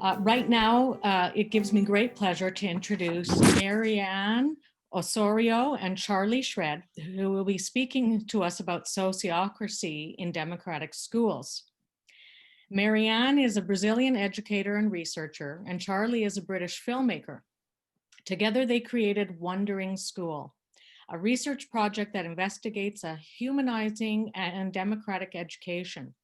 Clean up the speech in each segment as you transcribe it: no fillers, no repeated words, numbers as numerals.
Right now, it gives me great pleasure to introduce Marianne, Osório, and Charlie Shread, who will be speaking to us about sociocracy in democratic schools. Marianne is a Brazilian educator and researcher, and Charlie is a British filmmaker. Together, they created Wondering School, a research project that investigates a humanizing and democratic education.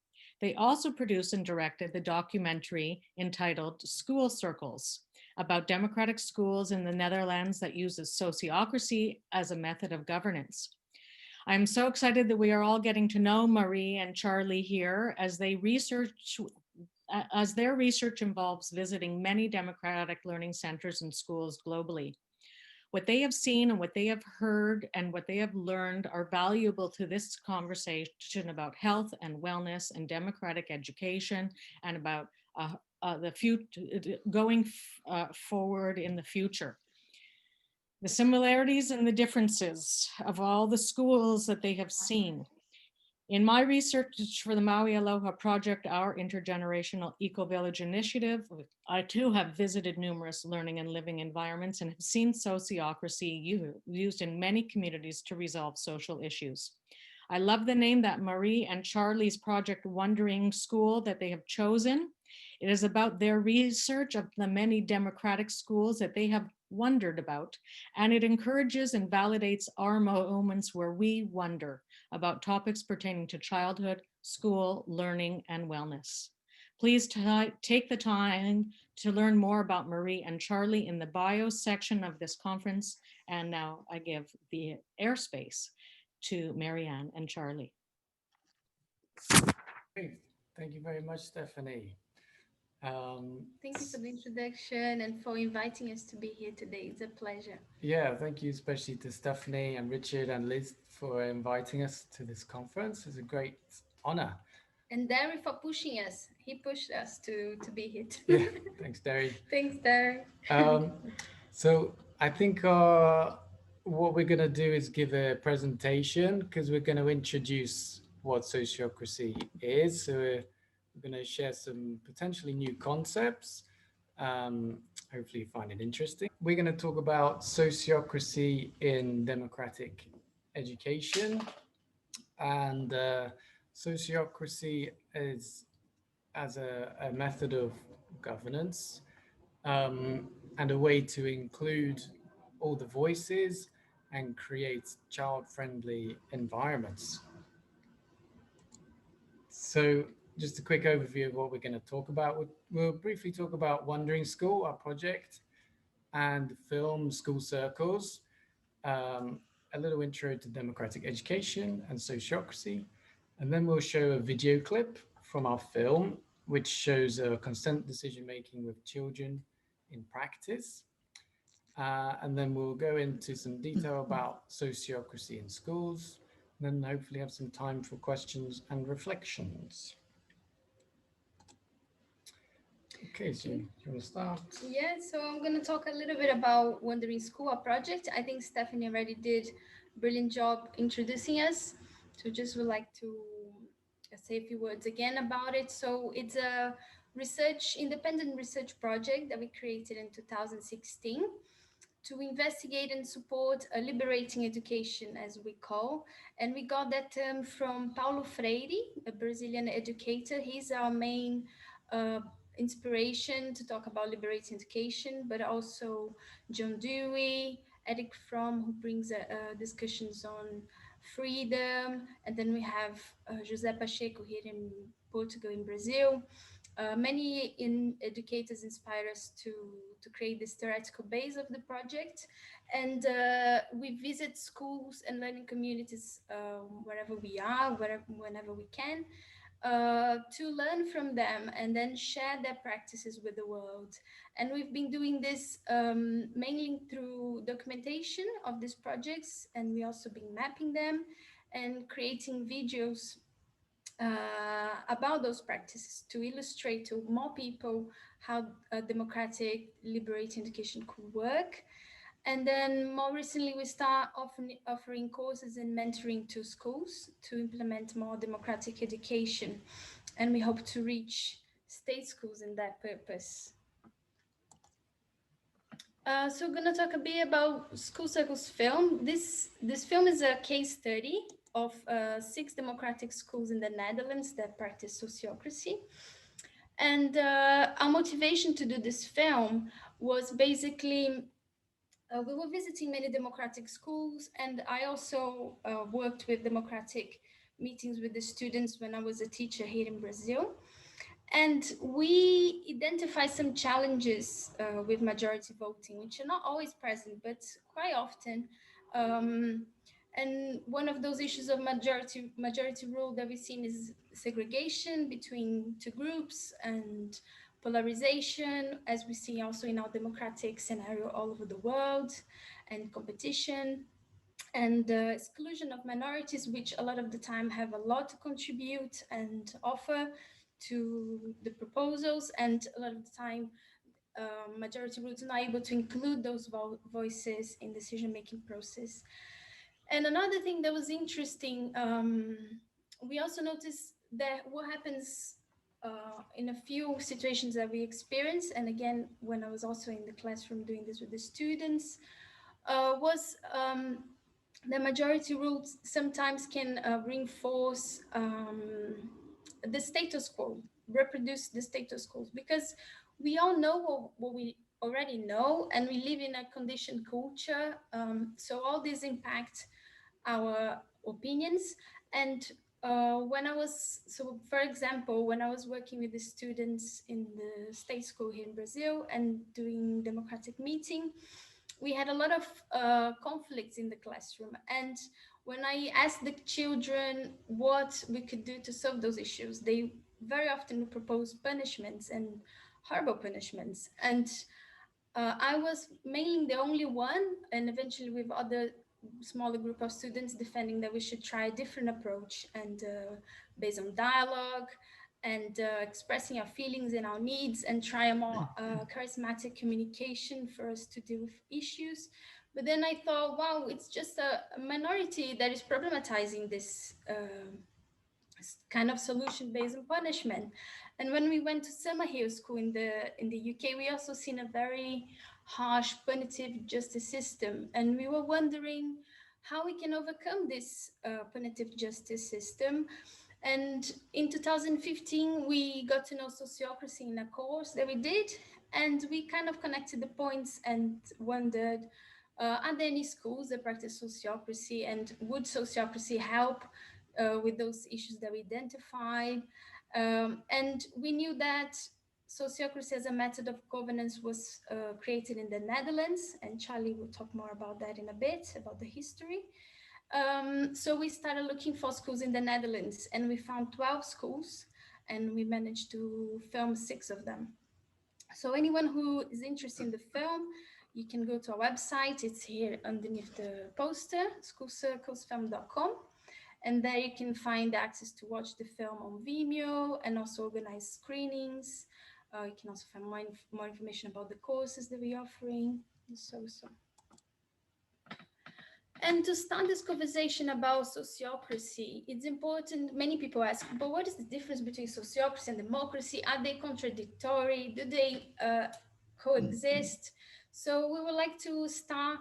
They also produced and directed the documentary entitled School Circles, about democratic schools in the Netherlands that uses sociocracy as a method of governance. I'm so excited that we are all getting to know Marie and Charlie here as their research involves visiting many democratic learning centers and schools globally. What they have seen and what they have heard and what they have learned are valuable to this conversation about health and wellness and democratic education and about the future, going forward in the future. The similarities and the differences of all the schools that they have seen. In my research for the Maui Aloha Project, our intergenerational eco-village initiative, I too have visited numerous learning and living environments and have seen sociocracy used in many communities to resolve social issues. I love the name that Marie and Charlie's project Wondering School that they have chosen. It is about their research of the many democratic schools that they have wondered about, and it encourages and validates our moments where we wonder about topics pertaining to childhood, school, learning, and wellness. Please take the time to learn more about Marie and Charlie in the bio section of this conference. And now I give the airspace to Marianne and Charlie. Great. Thank you very much, Stephanie. Thank you for the introduction and for inviting us to be here today. It's a pleasure. Yeah, thank you especially to Stephanie and Richard and Liz for inviting us to this conference. It's a great honor. And Derry for pushing us. He pushed us to be here Yeah, today. thanks, Derry. Thanks, Derry. Um, so I think what we're going to do is give a presentation because we're going to introduce what sociocracy is. So we're going to share some potentially new concepts. Hopefully you find it interesting. We're going to talk about sociocracy in democratic education. And sociocracy is as a method of governance, and a way to include all the voices and create child-friendly environments. So just a quick overview of what we're going to talk about. We'll briefly talk about Wondering School, our project, and film School Circles, a little intro to democratic education and sociocracy. And then we'll show a video clip from our film, which shows consent decision making with children in practice. And then we'll go into some detail about sociocracy in schools, and then hopefully have some time for questions and reflections. Okay, so you want to start? Yeah, so I'm going to talk a little bit about Wandering School, our project. I think Stephanie already did a brilliant job introducing us. So just would like to say a few words again about it. So it's a independent research project that we created in 2016 to investigate and support a liberating education, as we call. And we got that term from Paulo Freire, a Brazilian educator. He's our main inspiration to talk about liberating education, but also John Dewey, Eric Fromm, who brings discussions on freedom. And then we have José Pacheco here in Portugal, in Brazil. Many educators inspire us to create this theoretical base of the project. And we visit schools and learning communities wherever we are, whenever we can, to learn from them and then share their practices with the world. And we've been doing this mainly through documentation of these projects, and we also been mapping them and creating videos about those practices to illustrate to more people how democratic liberating education could work. And then more recently, we start offering courses and mentoring to schools to implement more democratic education. And we hope to reach state schools in that purpose. So we're gonna talk a bit about School Circles film. This film is a case study of 6 democratic schools in the Netherlands that practice sociocracy. And our motivation to do this film was basically we were visiting many democratic schools, and I also worked with democratic meetings with the students when I was a teacher here in Brazil. And we identify some challenges with majority voting, which are not always present, but quite often. Um, and one of those issues of majority rule that we've seen is segregation between two groups and polarization, as we see also in our democratic scenario all over the world, and competition and exclusion of minorities, which a lot of the time have a lot to contribute and offer to the proposals, and a lot of the time majority rules are not able to include those voices in decision-making process. And another thing that was interesting, we also noticed that what happens in a few situations that we experience, and again, when I was also in the classroom doing this with the students, was the majority rules sometimes can reinforce the status quo, reproduce the status quo, because we all know what we already know, and we live in a conditioned culture. So all these impact our opinions. And when I was, so for example, when I was working with the students in the state school here in Brazil and doing democratic meeting, we had a lot of conflicts in the classroom. And when I asked the children what we could do to solve those issues, they very often would propose punishments and horrible punishments. And I was mainly the only one, and eventually with other smaller group of students, defending that we should try a different approach and based on dialogue and expressing our feelings and our needs, and try a more charismatic communication for us to deal with issues. But then I thought, wow, it's just a minority that is problematizing this kind of solution based on punishment. And when we went to Summerhill School in the UK, we also seen a very harsh punitive justice system, and we were wondering how we can overcome this punitive justice system. And in 2015, we got to know sociocracy in a course that we did, and we kind of connected the points and wondered, are there any schools that practice sociocracy, and would sociocracy help with those issues that we identified? And we knew that sociocracy as a method of governance was created in the Netherlands, and Charlie will talk more about that in a bit, about the history. So we started looking for schools in the Netherlands, and we found 12 schools, and we managed to film 6 of them. So anyone who is interested in the film, you can go to our website. It's here underneath the poster, schoolcirclesfilm.com. And there you can find access to watch the film on Vimeo and also organize screenings. You can also find more information about the courses that we're offering. So. And to start this conversation about sociocracy, it's important, many people ask, but what is the difference between sociocracy and democracy? Are they contradictory? Do they coexist? So we would like to start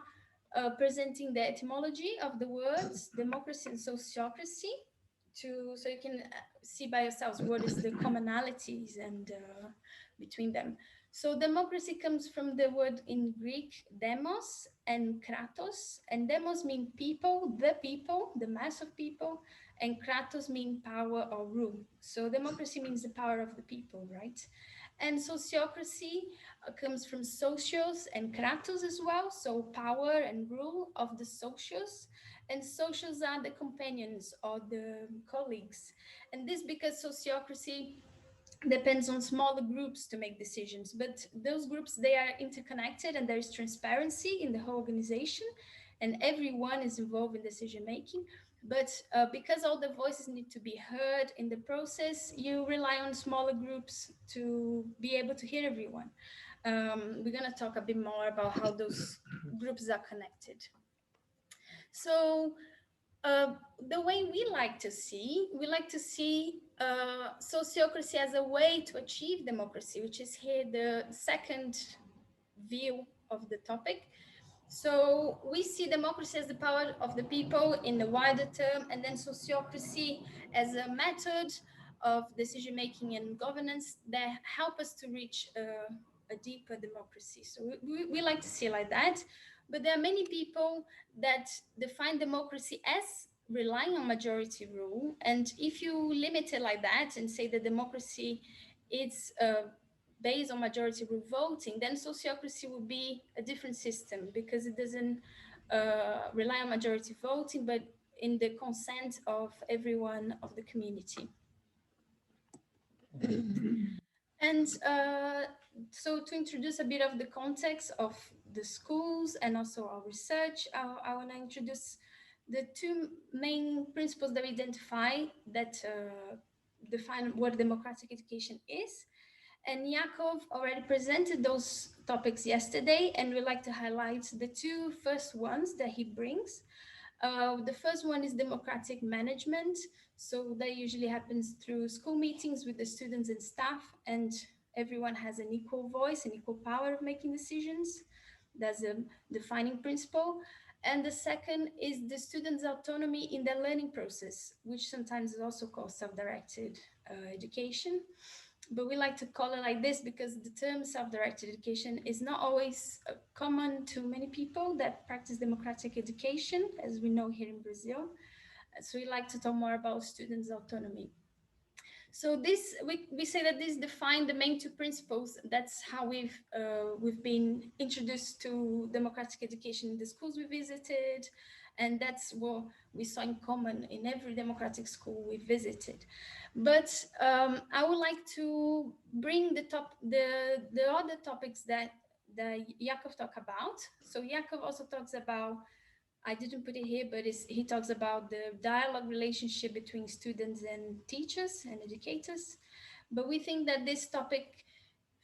presenting the etymology of the words democracy and sociocracy, so you can see by yourselves what is the commonalities and between them. So democracy comes from the word in Greek demos and kratos, and demos mean people, the mass of people, and kratos mean power or rule. So democracy means the power of the people, right? And sociocracy comes from socios and kratos as well, so power and rule of the socios. And socios are the companions or the colleagues. And this because sociocracy depends on smaller groups to make decisions, but those groups, they are interconnected, and there is transparency in the whole organization, and everyone is involved in decision making. But because all the voices need to be heard in the process, you rely on smaller groups to be able to hear everyone. We're going to talk a bit more about how those groups are connected. So the way we like to see sociocracy as a way to achieve democracy, which is here the second view of the topic. So we see democracy as the power of the people in the wider term, and then sociocracy as a method of decision making and governance that help us to reach a deeper democracy. So we like to see it like that. But there are many people that define democracy as relying on majority rule. And if you limit it like that and say that democracy is based on majority rule voting, then sociocracy would be a different system because it doesn't rely on majority voting, but in the consent of everyone of the community. And so to introduce a bit of the context of the schools and also our research, I want to introduce the two main principles that we identify that define what democratic education is. And Yakov already presented those topics yesterday, and we like to highlight the two first ones that he brings. The first one is democratic management. So that usually happens through school meetings with the students and staff, and everyone has an equal voice and equal power of making decisions. That's a defining principle. And the second is the students' autonomy in their learning process, which sometimes is also called self-directed education. But we like to call it like this because the term self-directed education is not always common to many people that practice democratic education, as we know here in Brazil. So we like to talk more about students' autonomy. So this we say that this define the main two principles. That's how we've been introduced to democratic education in the schools we visited, and that's what we saw in common in every democratic school we visited. But I would like to bring the other topics that Yakov talked about. So Yakov also talks about, I didn't put it here, but he talks about the dialogue relationship between students and teachers and educators. But we think that this topic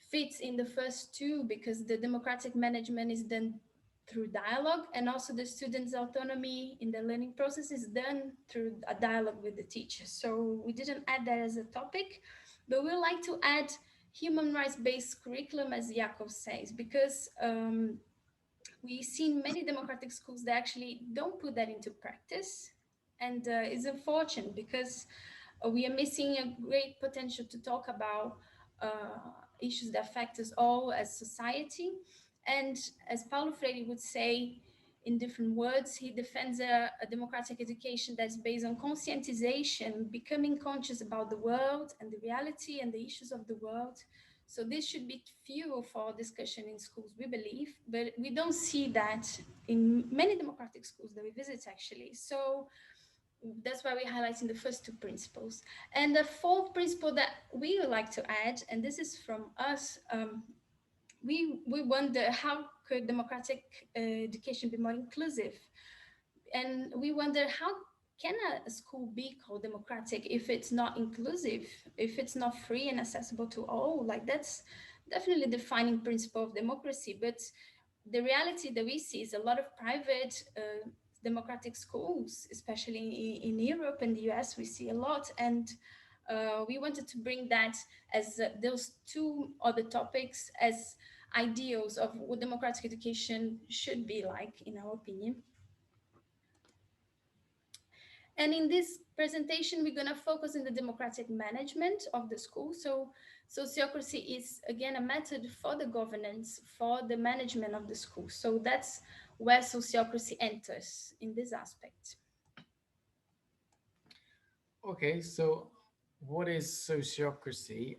fits in the first two because the democratic management is done through dialogue, and also the students' autonomy in the learning process is done through a dialogue with the teacher. So we didn't add that as a topic, but we like to add human rights-based curriculum, as Yakov says, because we've seen many democratic schools that actually don't put that into practice. And it's unfortunate because we are missing a great potential to talk about issues that affect us all as society. And as Paulo Freire would say in different words, he defends a democratic education that's based on conscientization, becoming conscious about the world and the reality and the issues of the world. So this should be fuel for discussion in schools, we believe, but we don't see that in many democratic schools that we visit, actually. So that's why we're highlighting the first two principles. And the fourth principle that we would like to add, and this is from us, we wonder how could democratic education be more inclusive? And we wonder how can a school be called democratic if it's not inclusive, if it's not free and accessible to all? Like that's definitely the defining principle of democracy. But the reality that we see is a lot of private democratic schools, especially in Europe and the US, we see a lot. And we wanted to bring that as those two other topics as ideals of what democratic education should be like, in our opinion. And in this presentation, we're going to focus on the democratic management of the school. So sociocracy is, again, a method for the governance, for the management of the school. So that's where sociocracy enters in this aspect. Okay, so what is sociocracy?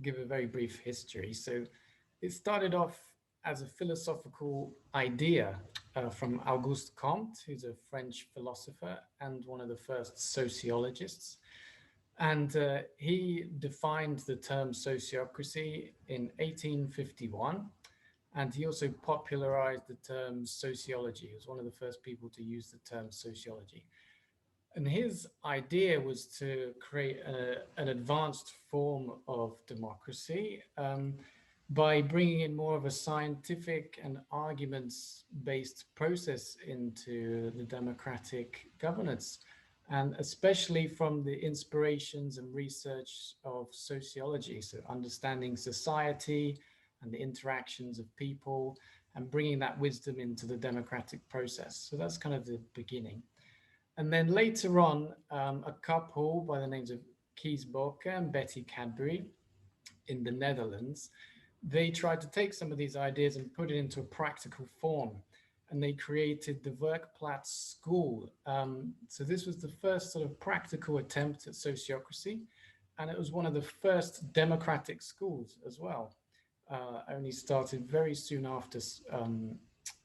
Give a very brief history. So it started off as a philosophical idea from Auguste Comte, who's a French philosopher and one of the first sociologists. And he defined the term sociocracy in 1851. And he also popularized the term sociology. He was one of the first people to use the term sociology. And his idea was to create an advanced form of democracy by bringing in more of a scientific and arguments-based process into the democratic governance, and especially from the inspirations and research of sociology, so understanding society and the interactions of people and bringing that wisdom into the democratic process. So that's kind of the beginning. And then later on, a couple by the names of Kees Bokke and Betty Cadbury in the Netherlands, they tried to take some of these ideas and put it into a practical form. And they created the Werkplaats School. So this was the first sort of practical attempt at sociocracy. And it was one of the first democratic schools as well. Only started very soon after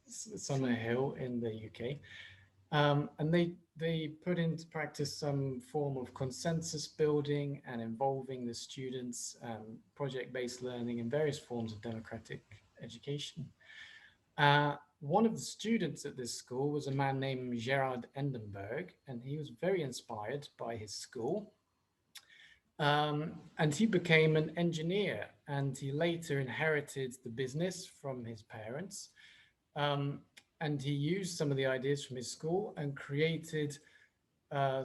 Summerhill in the UK. And they put into practice some form of consensus building and involving the students, project-based learning and various forms of democratic education. One of the students at this school was a man named Gerard Endenberg, and he was very inspired by his school. And he became an engineer, and he later inherited the business from his parents. And he used some of the ideas from his school and created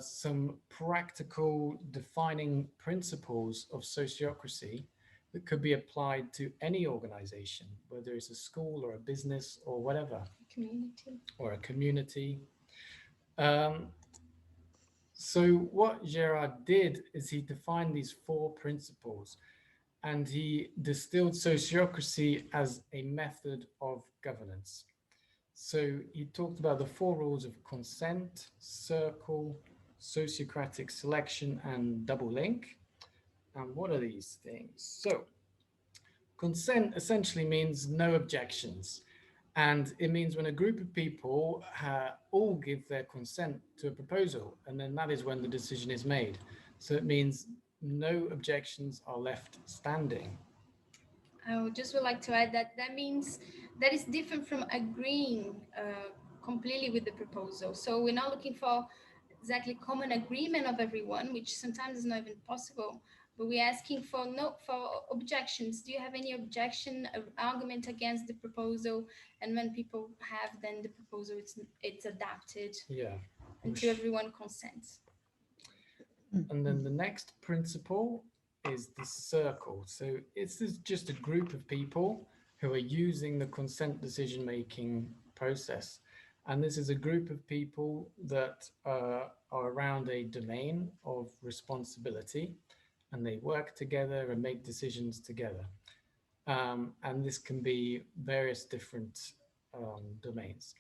some practical defining principles of sociocracy that could be applied to any organization, whether it's a school or a business or whatever, Community. or a community. So what Gerard did is he defined these four principles, and he distilled sociocracy as a method of governance. So he talked about the four rules of consent, circle, sociocratic selection, and double link. And what are these things? So consent essentially means no objections. And it means when a group of people all give their consent to a proposal, and then that is when the decision is made. So it means no objections are left standing. Would like to add that that means that is different from agreeing completely with the proposal. So we're not looking for exactly common agreement of everyone, which sometimes is not even possible. But we're asking for objections. Do you have any objection, argument against the proposal? And when people have, then the proposal it's adapted. Yeah. Until everyone consents. And then the next principle is the circle. So it's just a group of people who are using the consent decision-making process. And this is a group of people that are around a domain of responsibility, and they work together and make decisions together. And this can be various different domains.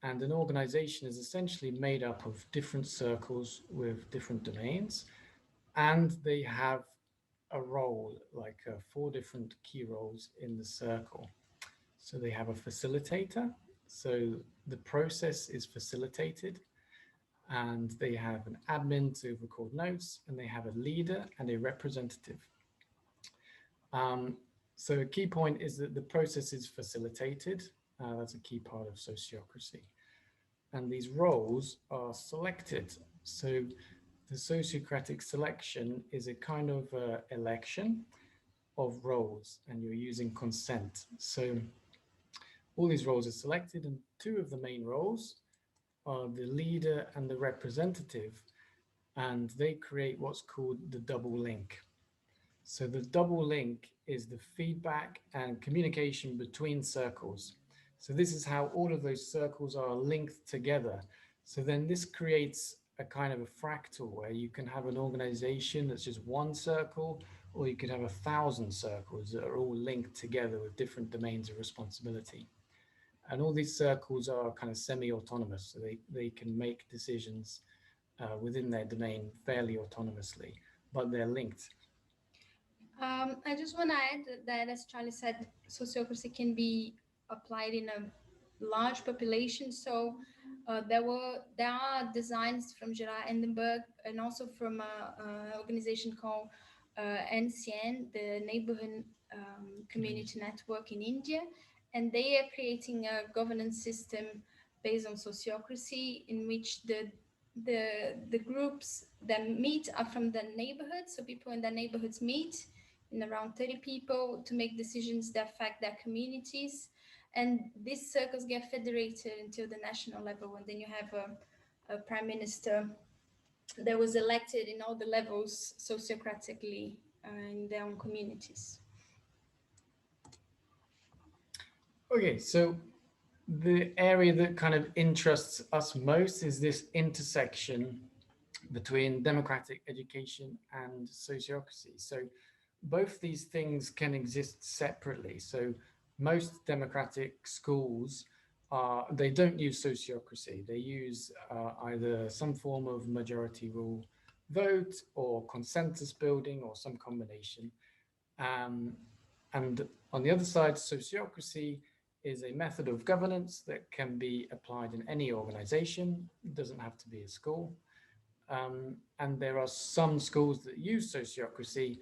And an organization is essentially made up of different circles with different domains, and they have a role, like four different key roles in the circle. So they have a facilitator, so the process is facilitated, and they have an admin to record notes, and they have a leader and a representative. So a key point is that the process is facilitated. That's a key part of sociocracy. And these roles are selected. So the sociocratic selection is a kind of election of roles, and you're using consent. So all these roles are selected, and two of the main roles are the leader and the representative, and they create what's called the double link. So the double link is the feedback and communication between circles. So this is how all of those circles are linked together. So then this creates a kind of a fractal where you can have an organization that's just one circle, or you could have 1,000 circles that are all linked together with different domains of responsibility. And all these circles are kind of semi-autonomous, so they can make decisions within their domain fairly autonomously, but they're linked. I just want to add that, as Charlie said, sociocracy can be applied in a large population. So there are designs from Gerard Endenberg and also from an organization called NCN, the Neighborhood Community Network in India, and they are creating a governance system based on sociocracy in which the groups that meet are from the neighborhoods. So people in the neighborhoods meet in around 30 people to make decisions that affect their communities. And these circles get federated until the national level. And then you have a prime minister that was elected in all the levels sociocratically in their own communities. Okay, so the area that kind of interests us most is this intersection between democratic education and sociocracy. So both these things can exist separately. So most democratic schools they don't use sociocracy. They use either some form of majority rule vote or consensus building or some combination. Um, and on the other side, sociocracy is a method of governance that can be applied in any organization. It doesn't have to be a school. And there are some schools that use sociocracy,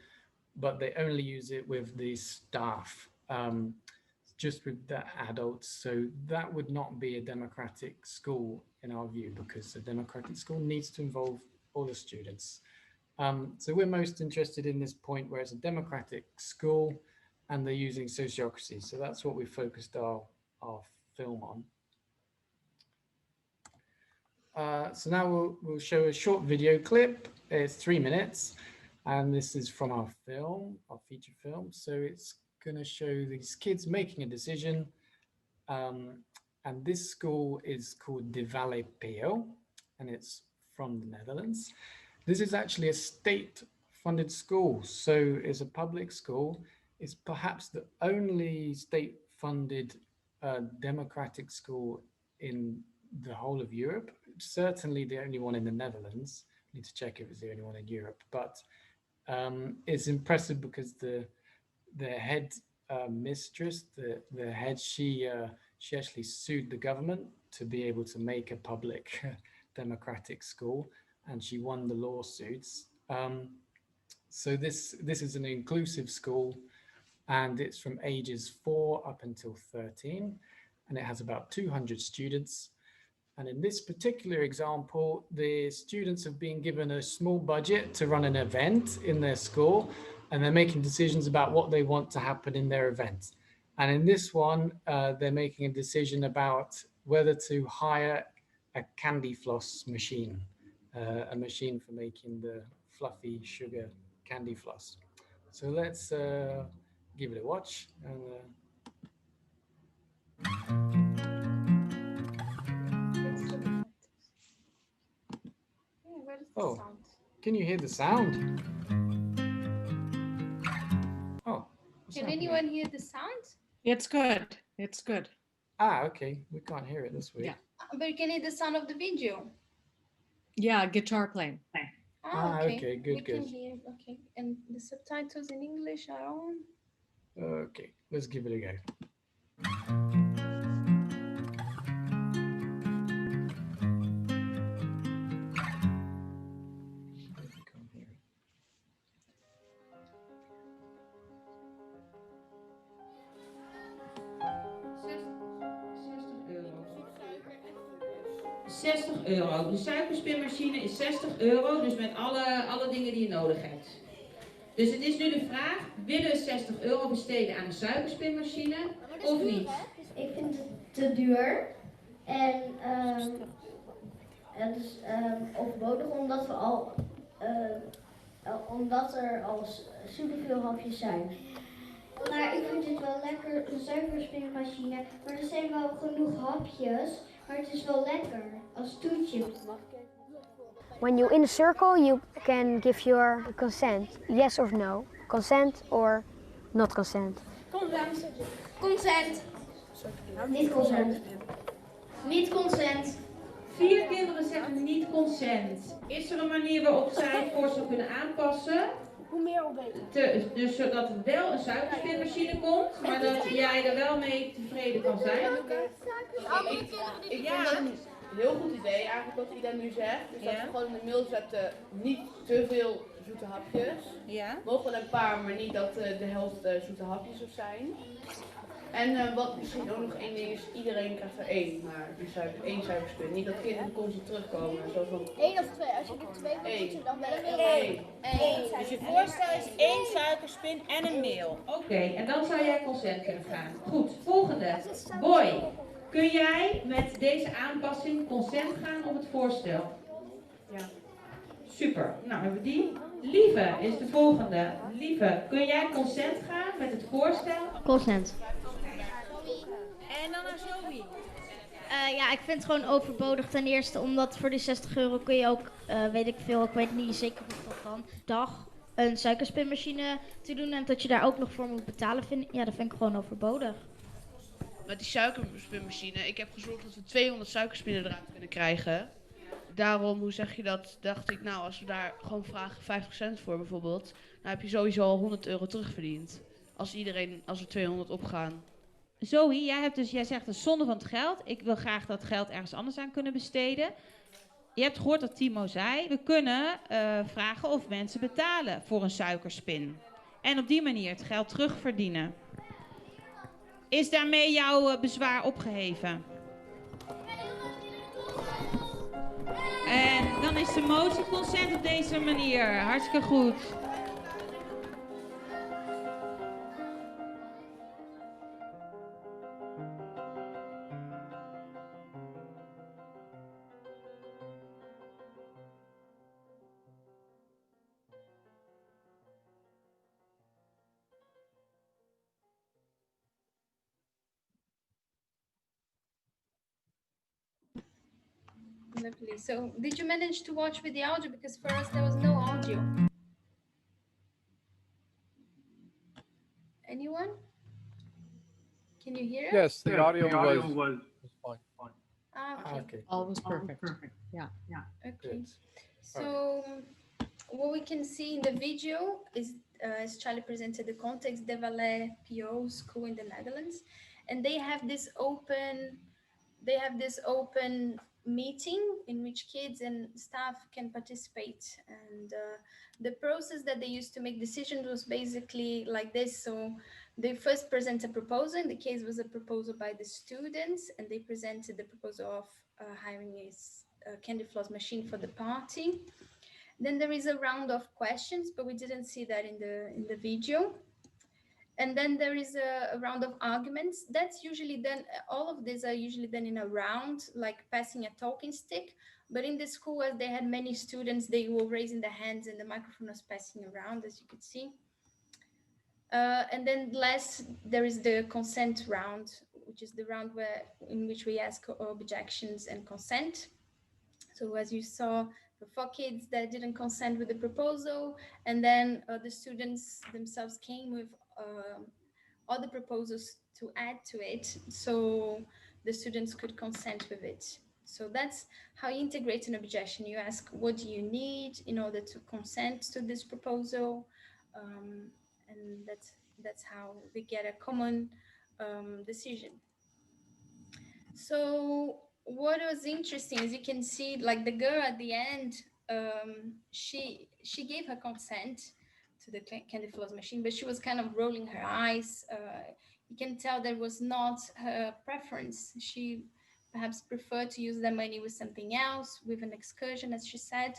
but they only use it with the staff, just with the adults. So that would not be a democratic school in our view, because a democratic school needs to involve all the students. So we're most interested in this point where it's a democratic school and they're using sociocracy. So that's what we focused our film on. So now we'll show a short video clip. It's 3 minutes, and this is from our film, our feature film. So it's going to show these kids making a decision. And this school is called De Valle Peo, and it's from the Netherlands. This is actually a state-funded school, so it's a public school. It's perhaps the only state-funded democratic school in the whole of Europe. Certainly the only one in the Netherlands. I need to check if it's the only one in Europe, but it's impressive because the head mistress, the head, she actually sued the government to be able to make a public democratic school, and she won the lawsuits. So this is an inclusive school, and it's from ages 4 up until 13, and it has about 200 students. And in this particular example, the students have been given a small budget to run an event in their school, and they're making decisions about what they want to happen in their event. And in this one, they're making a decision about whether to hire a candy floss machine, a machine for making the fluffy sugar candy floss. So let's give it a watch. And, Where is the oh, sound? can you hear the sound? Oh, what's Can happening? anyone hear the sound? It's good. It's good. Ah, okay. We can't hear it this week. Yeah. But you can hear the sound of the video. Yeah, guitar playing. Okay, good, We good. can hear. Okay, and the subtitles in English are on. Okay, let's give it a go. I can't hear it. €60. De suikerspinmachine is €60, dus met alle dingen die je nodig hebt. Dus het is nu de vraag, willen we €60 besteden aan een suikerspinmachine of niet? Ik vind het te duur en het is overbodig omdat er al superveel hapjes zijn. Maar ik vind het wel lekker, een suikerspinmachine, maar er zijn wel genoeg hapjes, maar het is wel lekker als toetje. When you're in a circle, you can give your consent, yes or no. Consent or not consent. Consent. Consent. Niet consent. Niet consent. 4 kinderen zeggen niet consent. Is er een manier waarop zij het voorstel kunnen aanpassen? Hoe meer, hoe beter. Dus zodat er wel een suikerspinmachine komt, maar dat jij er wel mee tevreden kan zijn? Ik vind dat een heel goed idee eigenlijk wat Ida nu zegt. Dus dat we gewoon in de mail zetten niet te veel zoete hapjes. Ja. Mogen wel een paar, maar niet dat de helft zoete hapjes zijn. En wat misschien ook nog één ding is, iedereen krijgt er 1, maar één suikerspin. Niet dat kinderen constant terugkomen. Zo van 1 of 2, als je er 2 moet kiezen, dan wel een 1. Dus je voorstel is 1 suikerspin en een meel. Oké, en dan zou jij consent kunnen vragen. Goed, volgende. Boy, kun jij met deze aanpassing consent gaan op het voorstel? Ja. Super, nou hebben we die. Lieve is de volgende. Lieve, kun jij consent gaan met het voorstel? Consent. Ja, ik vind het gewoon overbodig. Ten eerste omdat voor die 60 euro kun je ook, weet ik veel, ik weet niet zeker hoe dat kan, dag een suikerspinmachine te doen en dat je daar ook nog voor moet betalen, dat vind ik gewoon overbodig. Met die suikerspinmachine, ik heb gezorgd dat we 200 suikerspinnen eruit kunnen krijgen. Daarom, hoe zeg je dat, dacht ik, nou, als we daar gewoon vragen 50% voor bijvoorbeeld, dan heb je sowieso al 100 euro terugverdiend. Als er 200 opgaan. Zoe, jij zegt een zonde van het geld. Ik wil graag dat geld ergens anders aan kunnen besteden. Je hebt gehoord dat Timo zei, we kunnen vragen of mensen betalen voor een suikerspin. En op die manier het geld terugverdienen. Is daarmee jouw bezwaar opgeheven? En dan is de motie consent op deze manier. Hartstikke goed. Lovely. So did you manage to watch with the audio? Because for us there was no audio. Anyone? Can you hear us? Yes, the audio was fine. Okay. All was perfect. Yeah. Okay. So what we can see in the video is, as Charlie presented, the context de Valais PO school in the Netherlands, and they have this open meeting in which kids and staff can participate, and the process that they used to make decisions was basically like this. So they first present a proposal. In the case was a proposal by the students, and they presented the proposal of hiring a candy floss machine for the party. Then there is a round of questions, but we didn't see that in the video. And then there is a round of arguments. That's usually done, all of these are usually done in a round, like passing a talking stick. But in the school, as they had many students, they were raising their hands and the microphone was passing around, as you could see. And then last, there is the consent round, which is the round in which we ask objections and consent. So as you saw, the 4 kids that didn't consent with the proposal, and then the students themselves came with other proposals to add to it, so the students could consent with it. So that's how you integrate an objection. You ask, what do you need in order to consent to this proposal? And that's how we get a common decision. So what was interesting, as you can see, like the girl at the end, she gave her consent to the candy floss machine, but she was kind of rolling her eyes. You can tell that was not her preference. She perhaps preferred to use the money with something else, with an excursion, as she said.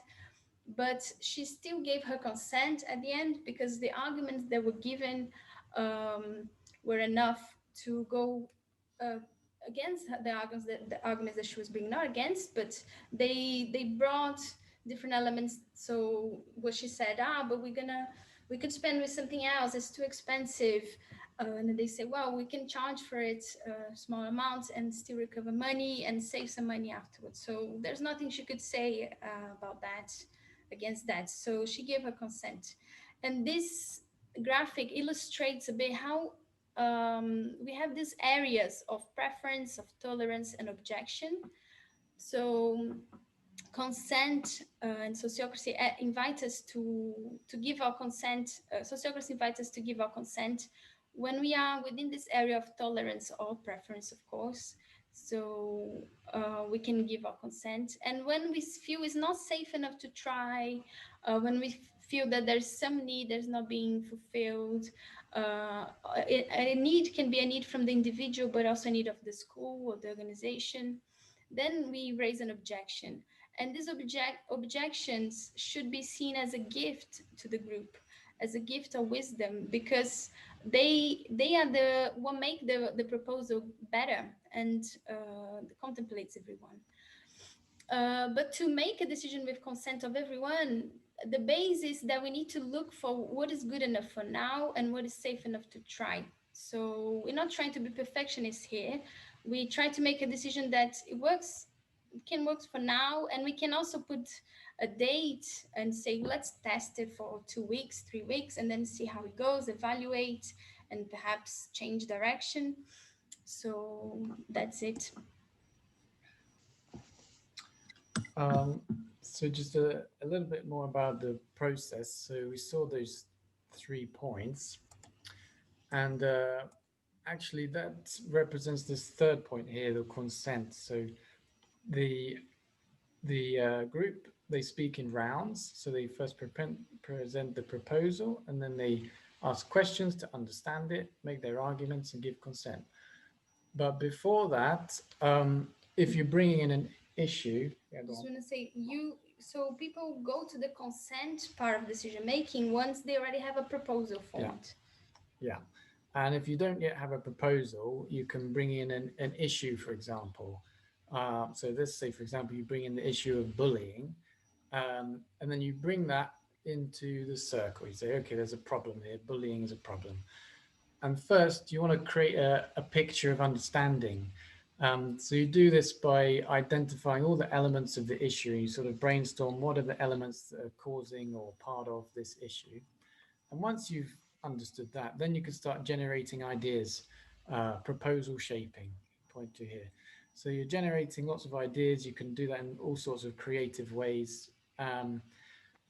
But she still gave her consent at the end, because the arguments that were given were enough to go against the arguments that she was bringing, not against, but they brought different elements. So what she said, but we could spend with something else, it's too expensive. And then they say, well, we can charge for it small amounts and still recover money and save some money afterwards. So there's nothing she could say about that, against that. So she gave her consent. And this graphic illustrates a bit how we have these areas of preference, of tolerance, and objection. So consent and sociocracy invite us to give our consent. Sociocracy invites us to give our consent when we are within this area of tolerance or preference, of course. So we can give our consent. And when we feel it's not safe enough to try, when we feel that there's some need that's not being fulfilled, a need can be a need from the individual, but also a need of the school or the organization, then we raise an objection. And these objections should be seen as a gift to the group, as a gift of wisdom, because they are what make the proposal better and contemplates everyone. But to make a decision with consent of everyone, the base is that we need to look for what is good enough for now and what is safe enough to try. So we're not trying to be perfectionists here. we try to make a decision that it works, it can work for now, and we can also put a date and say let's test it for 2 weeks, 3 weeks, and then see how it goes, evaluate, and perhaps change direction. So that's it. So just a little bit more about the process. So we saw those 3 points, and actually that represents this third point here, the consent. So the group, they speak in rounds. So they first present the proposal, and then they ask questions to understand it, make their arguments, and give consent. But before that, if you're bringing in an issue, I just want to say so people go to the consent part of decision making once they already have a proposal formed. Yeah. And if you don't yet have a proposal, you can bring in an issue, for example. So let's say, for example, you bring in the issue of bullying, and then you bring that into the circle. You say, okay, there's a problem here. Bullying is a problem. And first, you want to create a picture of understanding. So you do this by identifying all the elements of the issue. You sort of brainstorm what are the elements that are causing or part of this issue. And once you've understood that, then you can start generating ideas, proposal shaping, point to here. So you're generating lots of ideas. You can do that in all sorts of creative ways. And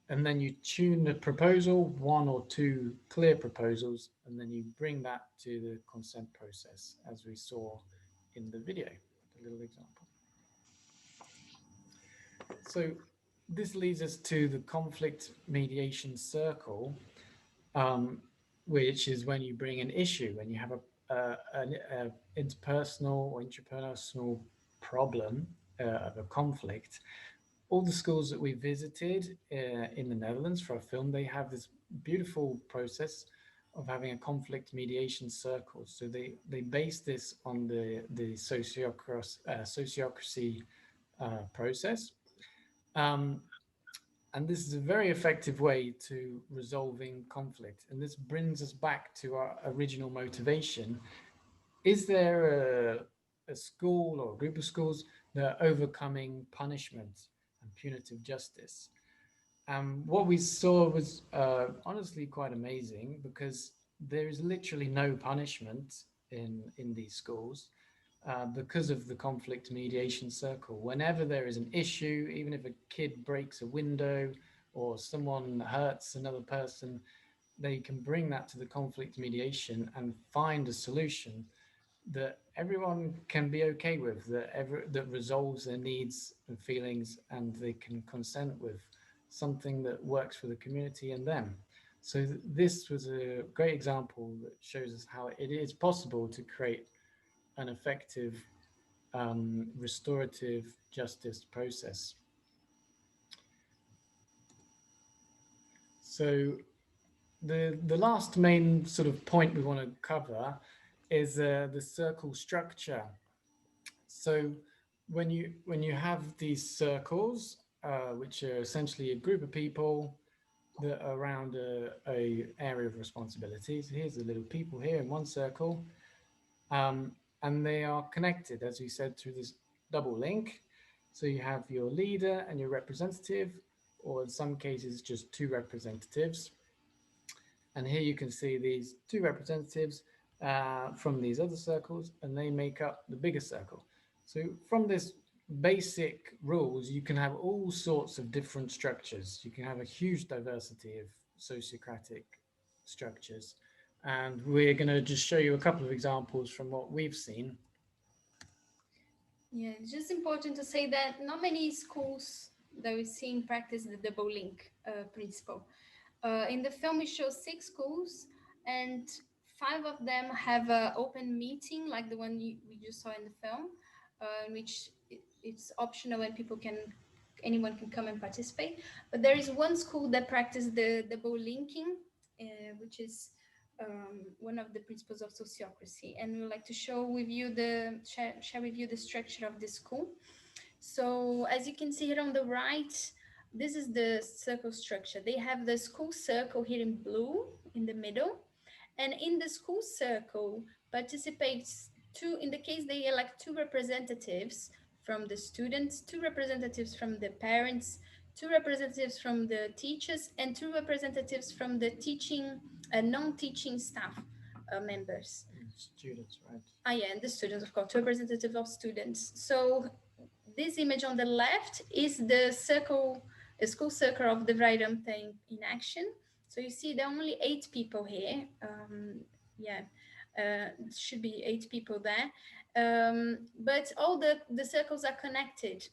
then you tune the proposal, 1 or 2 clear proposals, and then you bring that to the consent process, as we saw in the video, a little example. So this leads us to the conflict mediation circle, which is when you bring an issue, when you have an interpersonal or intrapersonal problem of a conflict. All the schools that we visited in the Netherlands for a film, they have this beautiful process of having a conflict mediation circle. So they base this on the sociocracy process. And this is a very effective way to resolving conflict. And this brings us back to our original motivation. Is there a school or a group of schools that are overcoming punishment and punitive justice? What we saw was honestly quite amazing, because there is literally no punishment in these schools because of the conflict mediation circle. Whenever there is an issue, even if a kid breaks a window or someone hurts another person, they can bring that to the conflict mediation and find a solution that everyone can be okay with, that resolves their needs and feelings, and they can consent with something that works for the community and them. So this was a great example that shows us how it is possible to create an effective restorative justice process. So the last main sort of point we want to cover is the circle structure. So when you have these circles, which are essentially a group of people that are around a area of responsibilities. Here's the little people here in one circle, and they are connected, as we said, through this double link. So you have your leader and your representative, or in some cases just 2 representatives. And here you can see these 2 representatives from these other circles, and they make up the bigger circle. So from this basic rules, you can have all sorts of different structures. You can have a huge diversity of sociocratic structures. And we're going to just show you a couple of examples from what we've seen. Yeah, it's just important to say that not many schools that we've seen practice the double link principle. In the film, we show 6 schools, and 5 of them have an open meeting, like the one we just saw in the film, in which it's optional and anyone can come and participate. But there is 1 school that practices the double linking, which is one of the principles of sociocracy. And we would like to share with you the structure of this school. So as you can see here on the right, this is the circle structure. They have the school circle here in blue in the middle. And in the school circle participates in the case they elect 2 representatives from the students, 2 representatives from the parents, 2 representatives from the teachers, and 2 representatives from the teaching and non-teaching staff members. Students, right? Yeah, and the students, of course, 2 representatives of students. So this image on the left is the circle, a school circle of the Vrijdomte in action. So you see there are only 8 people here. Should be 8 people there. But all the circles are connected.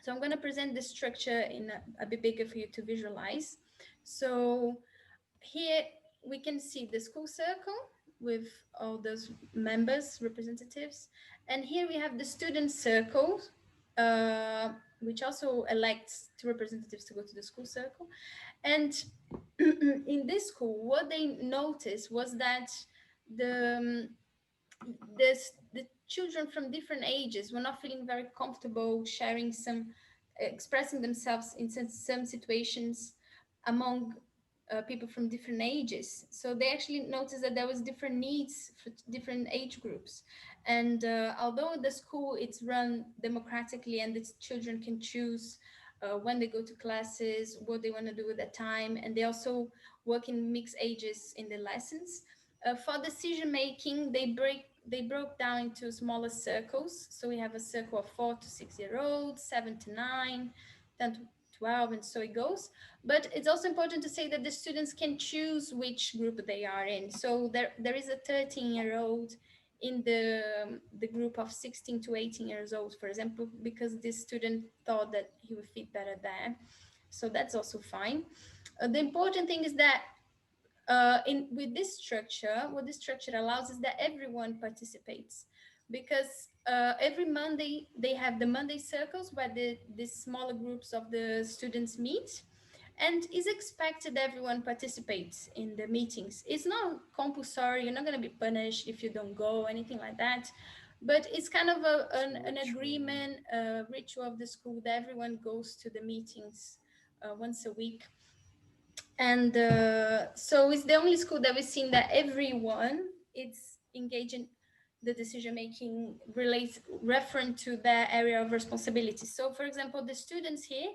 So I'm going to present this structure in a bit bigger for you to visualize. So here we can see the school circle with all those members, representatives. And here we have the student circle, which also elects 2 representatives to go to the school circle. And in this school, what they noticed was that the children from different ages were not feeling very comfortable sharing expressing themselves in some situations among people from different ages. So they actually noticed that there was different needs for different age groups. And although the school it's run democratically and the children can choose when they go to classes, what they want to do with their time, and they also work in mixed ages in the lessons. For decision making, they broke down into smaller circles. So we have a circle of 4 to 6-year-olds, 7 to 9, 10 to 12, and so it goes. But it's also important to say that the students can choose which group they are in. So there is a 13-year-old in the group of 16 to 18 years old, for example, because this student thought that he would fit better there. So that's also fine. The important thing is that with this structure, what this structure allows is that everyone participates, because every Monday they have the Monday circles where these smaller groups of the students meet, and it's expected everyone participates in the meetings. It's not compulsory, you're not going to be punished if you don't go, anything like that. But it's kind of an agreement, a ritual of the school that everyone goes to the meetings once a week. And so it's the only school that we've seen that everyone is engaged in the decision making relates referent to their area of responsibility. So for example, the students here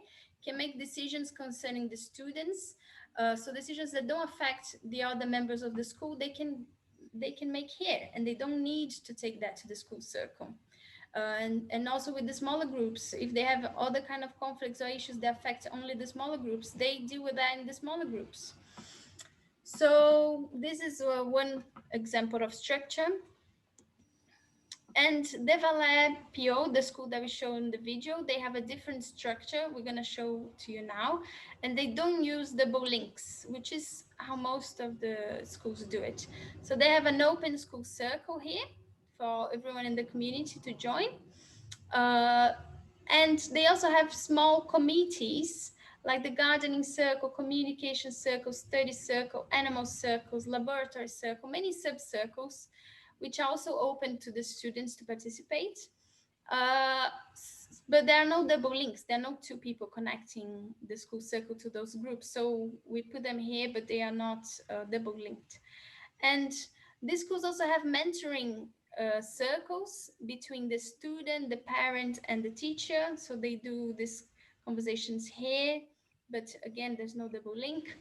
can make decisions concerning the students. So decisions that don't affect the other members of the school, they can make here, and they don't need to take that to the school circle. And also with the smaller groups, if they have other kind of conflicts or issues that affect only the smaller groups, they deal with that in the smaller groups. So this is one example of structure. And Devalab PO, the school that we show in the video, they have a different structure we're going to show to you now. And they don't use double links, which is how most of the schools do it. So they have an open school circle here for everyone in the community to join. And they also have small committees like the gardening circle, communication circle, study circle, animal circles, laboratory circle, many sub-circles, which are also open to the students to participate. But there are no double links. There are no 2 people connecting the school circle to those groups. So we put them here, but they are not double linked. And these schools also have mentoring circles between the student, the parent, and the teacher. So they do these conversations here, but again, there's no double link.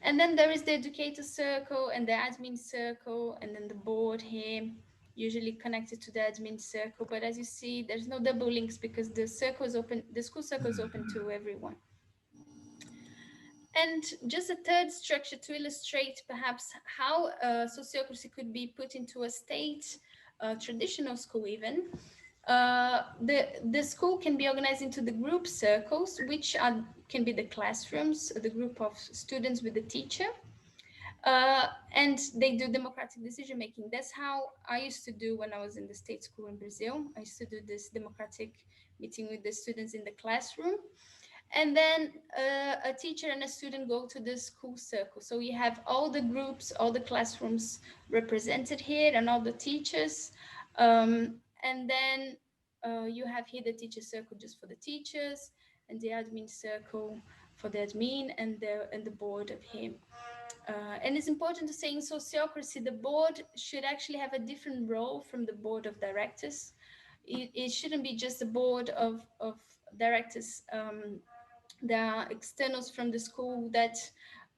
And then there is the educator circle and the admin circle, and then the board here, usually connected to the admin circle. But as you see, there's no double links because the circle is open, the school circle is open to everyone. And just a third structure to illustrate perhaps how sociocracy could be put into a state, traditional school even. The school can be organized into the group circles, which can be the classrooms, the group of students with the teacher. And they do democratic decision making. That's how I used to do when I was in the state school in Brazil. I used to do this democratic meeting with the students in the classroom. And then a teacher and a student go to the school circle. So we have all the groups, all the classrooms represented here, and all the teachers. And then you have here the teacher circle just for the teachers, and the admin circle for the admin, and the board of him. And it's important to say in Sociocracy, the board should actually have a different role from the board of directors. It shouldn't be just a board of directors. There are externals from the school that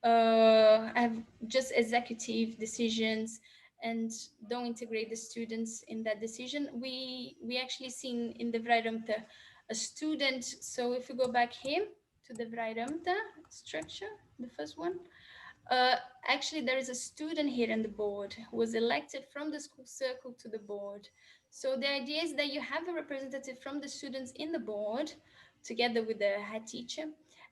have just executive decisions and don't integrate the students in that decision. We actually seen in the Vrijruimte a student. So if we go back here to the Vrijruimte structure, the first one, uh, actually, there is a student here on the board who was elected from the school circle to the board. So the idea is that you have a representative from the students in the board, together with the head teacher,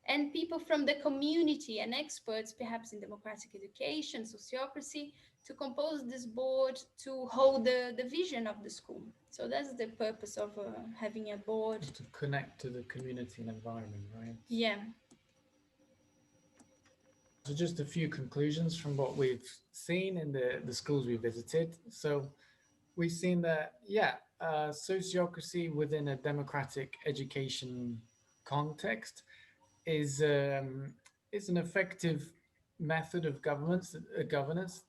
and people from the community and experts, perhaps in democratic education, sociocracy, to compose this board to hold the vision of the school. So that's the purpose of having a board. To connect to the community and environment, right? Yeah. So just a few conclusions from what we've seen in the schools we visited. So we've seen that, yeah, sociocracy within a democratic education context is an effective method of governance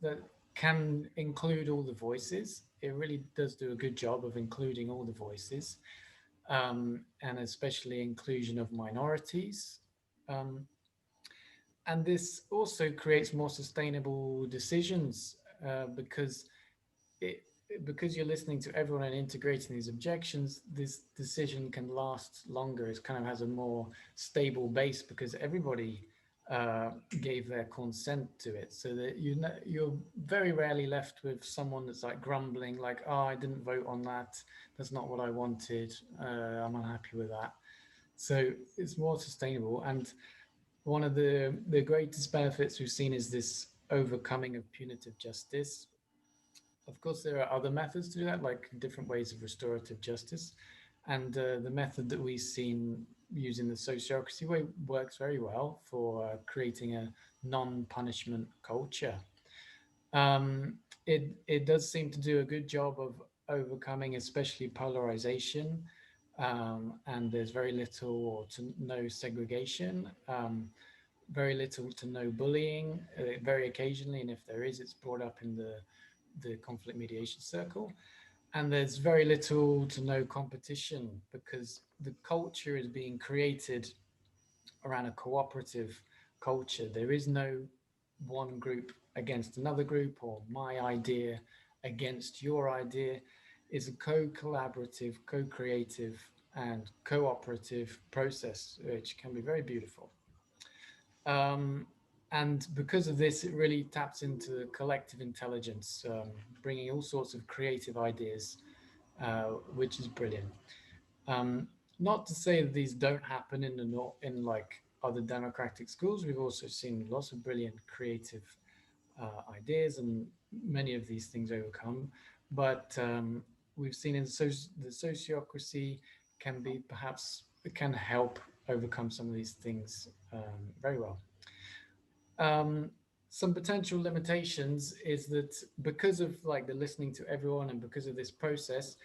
that can include all the voices. It really does do a good job of including all the voices, and especially inclusion of minorities. Um, and this also creates more sustainable decisions, because it because you're listening to everyone and integrating these objections, this decision can last longer. It kind of has a more stable base because everybody gave their consent to it, so that you're very rarely left with someone that's like grumbling, like, oh, I didn't vote on that, that's not what I wanted, I'm unhappy with that. So it's more sustainable. And one of the greatest benefits we've seen is this overcoming of punitive justice. Of course, there are other methods to do that, like different ways of restorative justice. And the method that we've seen using the sociocracy way works very well for creating a non-punishment culture. It does seem to do a good job of overcoming, especially polarization, and there's very little or to no segregation, very little to no bullying, very occasionally, and if there is, it's brought up in the conflict mediation circle. And there's very little to no competition because the culture is being created around a cooperative culture. There is no one group against another group or my idea against your idea. It's a co-collaborative, co-creative, and cooperative process, which can be very beautiful. And because of this, it really taps into collective intelligence, bringing all sorts of creative ideas, which is brilliant. Not to say that these don't happen in like other democratic schools. We've also seen lots of brilliant creative ideas, and many of these things overcome. But we've seen in the sociocracy can be perhaps can help overcome some of these things very well. Some potential limitations is that because of like the listening to everyone and because of this process,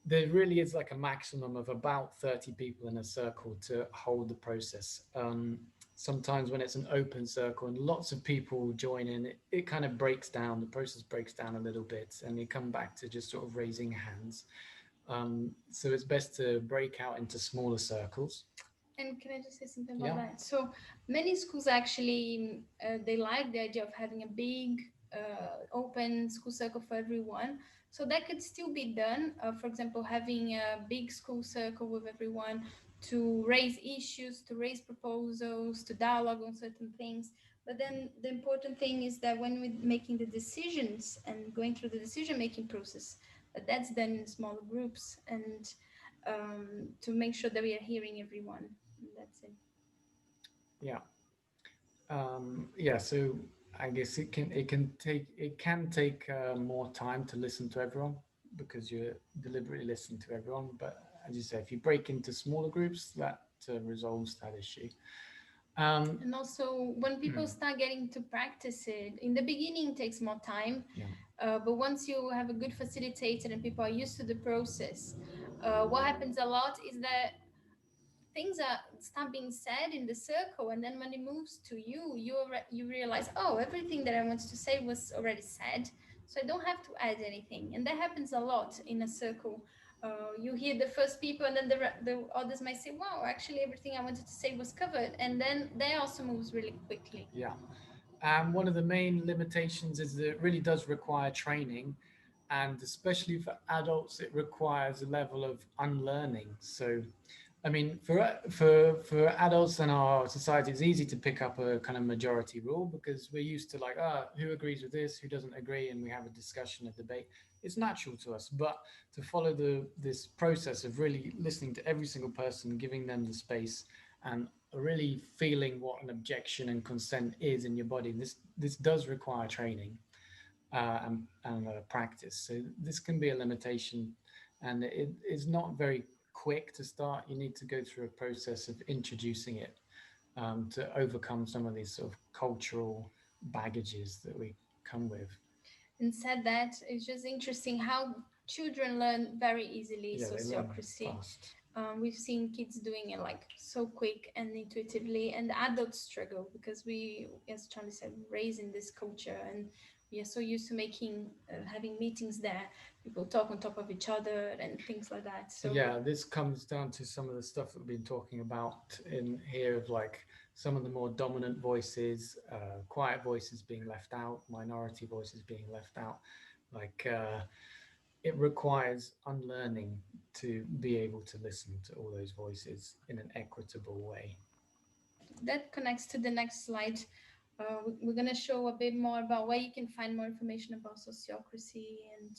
there really is like a maximum of about 30 people in a circle to hold the process. Sometimes when it's an open circle and lots of people join in, it kind of breaks down, the process breaks down a little bit, and you come back to just sort of raising hands. So it's best to break out into smaller circles. And can I just say something about that? So many schools actually, they like the idea of having a big open school circle for everyone. So that could still be done. For example, having a big school circle with everyone to raise issues, to raise proposals, to dialogue on certain things. But then the important thing is that when we're making the decisions and going through the decision-making process, that's done in smaller groups and to make sure that we are hearing everyone. That's it. Yeah. Yeah. So I guess it can take more time to listen to everyone because you're deliberately listening to everyone. But as you say, if you break into smaller groups, that resolves that issue. And also, when people start getting to practice it, in the beginning it takes more time. Yeah. But once you have a good facilitator and people are used to the process, what happens a lot is that things start being said in the circle, and then when it moves to you, you realize, oh, everything that I wanted to say was already said, so I don't have to add anything. And that happens a lot in a circle. You hear the first people, and then the others might say, wow, actually everything I wanted to say was covered, and then that also moves really quickly. Yeah. One of the main limitations is that it really does require training, and especially for adults, it requires a level of unlearning. So, I mean, for adults in our society, it's easy to pick up a kind of majority rule because we're used to like, who agrees with this, who doesn't agree, and we have a discussion, a debate. It's natural to us, but to follow this process of really listening to every single person, giving them the space, and really feeling what an objection and consent is in your body. This does require training and practice. So this can be a limitation, and it is not very quick to start. You need to go through a process of introducing it to overcome some of these sort of cultural baggages that we come with. And said that, it's just interesting how children learn very easily sociocracy. We've seen kids doing it like so quick and intuitively, and adults struggle because we, as Charlie said, raised in this culture, and we are so used to having meetings there, people talk on top of each other and things like that. So yeah, this comes down to some of the stuff that we've been talking about in here, of like some of the more dominant voices, quiet voices being left out, minority voices being left out. Like it requires unlearning to be able to listen to all those voices in an equitable way. That connects to the next slide. We're going to show a bit more about where you can find more information about sociocracy. And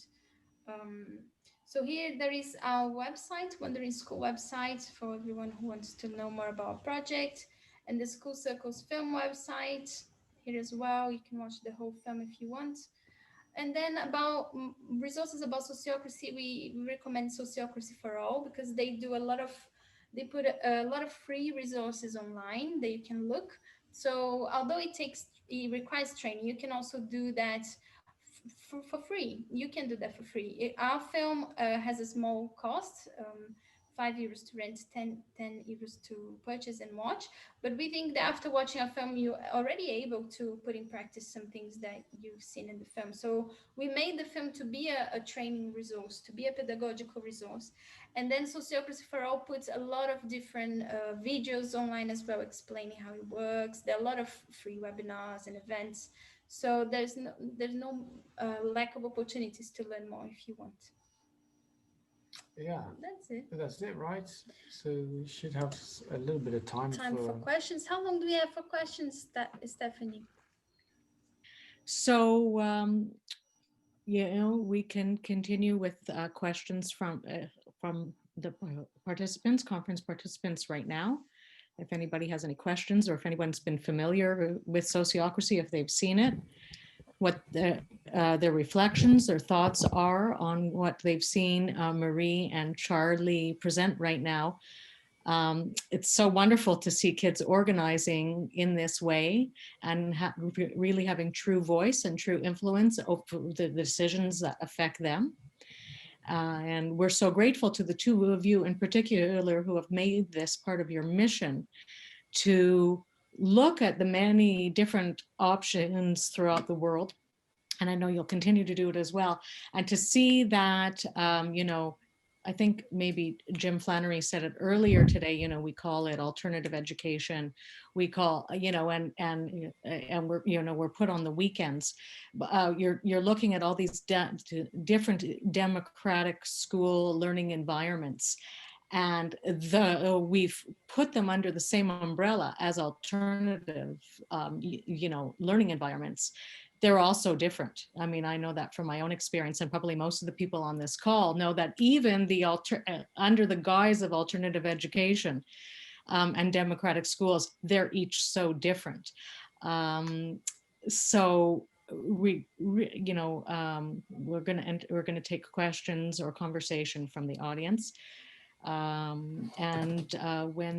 so here there is our website, Wandering School website, for everyone who wants to know more about our project, and the School Circles film website here as well. You can watch the whole film if you want. And then about resources about sociocracy, we recommend Sociocracy for All, because they put a lot of free resources online that you can look. So although it requires training, you can also do that for free. You can do that for free. Our film has a small cost, €5 to rent, 10 euros to purchase and watch. But we think that after watching a film, you're already able to put in practice some things that you've seen in the film. So we made the film to be a training resource, to be a pedagogical resource. And then Sociocracy for All puts a lot of different videos online as well, explaining how it works. There are a lot of free webinars and events. So there's no lack of opportunities to learn more if you want. Yeah, that's it, right? So we should have a little bit of time for questions. How long do we have for questions, Stephanie? So we can continue with questions from the conference participants right now. If anybody has any questions, or if anyone's been familiar with Sociocracy, if they've seen it, what their reflections, their thoughts are on what they've seen Marie and Charlie present right now. It's so wonderful to see kids organizing in this way and really having true voice and true influence over the decisions that affect them. And we're so grateful to the two of you in particular who have made this part of your mission to look at the many different options throughout the world. And I know you'll continue to do it as well. And to see that, I think maybe Jim Flannery said it earlier today, we call it alternative education. We call, and we're put on the weekends. You're looking at all these different democratic school learning environments. And we've put them under the same umbrella as alternative, learning environments. They're also different. I mean, I know that from my own experience, and probably most of the people on this call know that even under the guise of alternative education and democratic schools, they're each so different. So we're going to take questions or conversation from the audience. When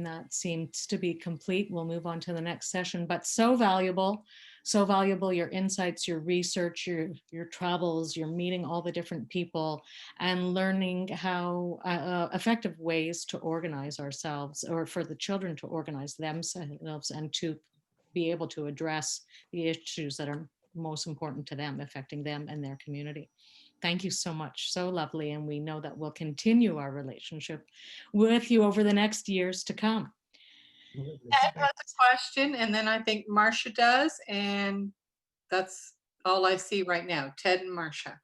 that seems to be complete, we'll move on to the next session. But so valuable, so valuable, your insights, your research, your travels, you're meeting all the different people and learning how effective ways to organize ourselves, or for the children to organize themselves and to be able to address the issues that are most important to them, affecting them and their community. Thank you so much. So lovely. And we know that we'll continue our relationship with you over the next years to come. Ted has a question, and then I think Marcia does, and that's all I see right now. Ted and Marcia.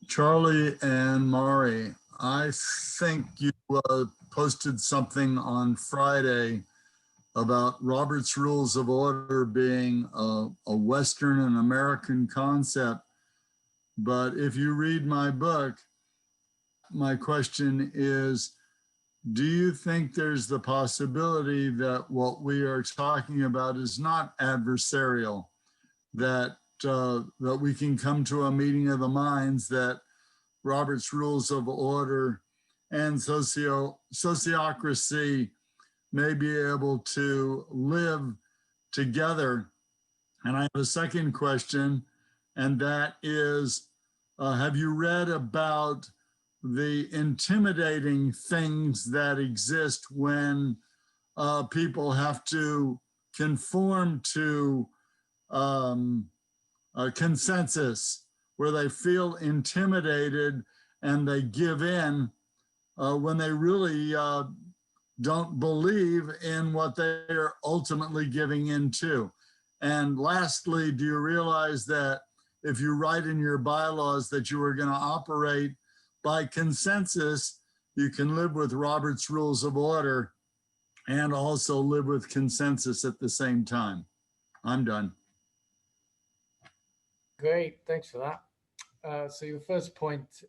Charlie and Mari, I think you posted something on Friday about Robert's Rules of Order being a Western and American concept. But if you read my book, my question is, do you think there's the possibility that what we are talking about is not adversarial, that that we can come to a meeting of the minds, that Robert's Rules of Order and sociocracy may be able to live together? And I have a second question, and that is, have you read about the intimidating things that exist when people have to conform to a consensus, where they feel intimidated and they give in when they really don't believe in what they are ultimately giving into? And lastly, do you realize that if you write in your bylaws that you are going to operate by consensus, you can live with Robert's Rules of Order and also live with consensus at the same time? I'm done. Great, thanks for that. So your first point,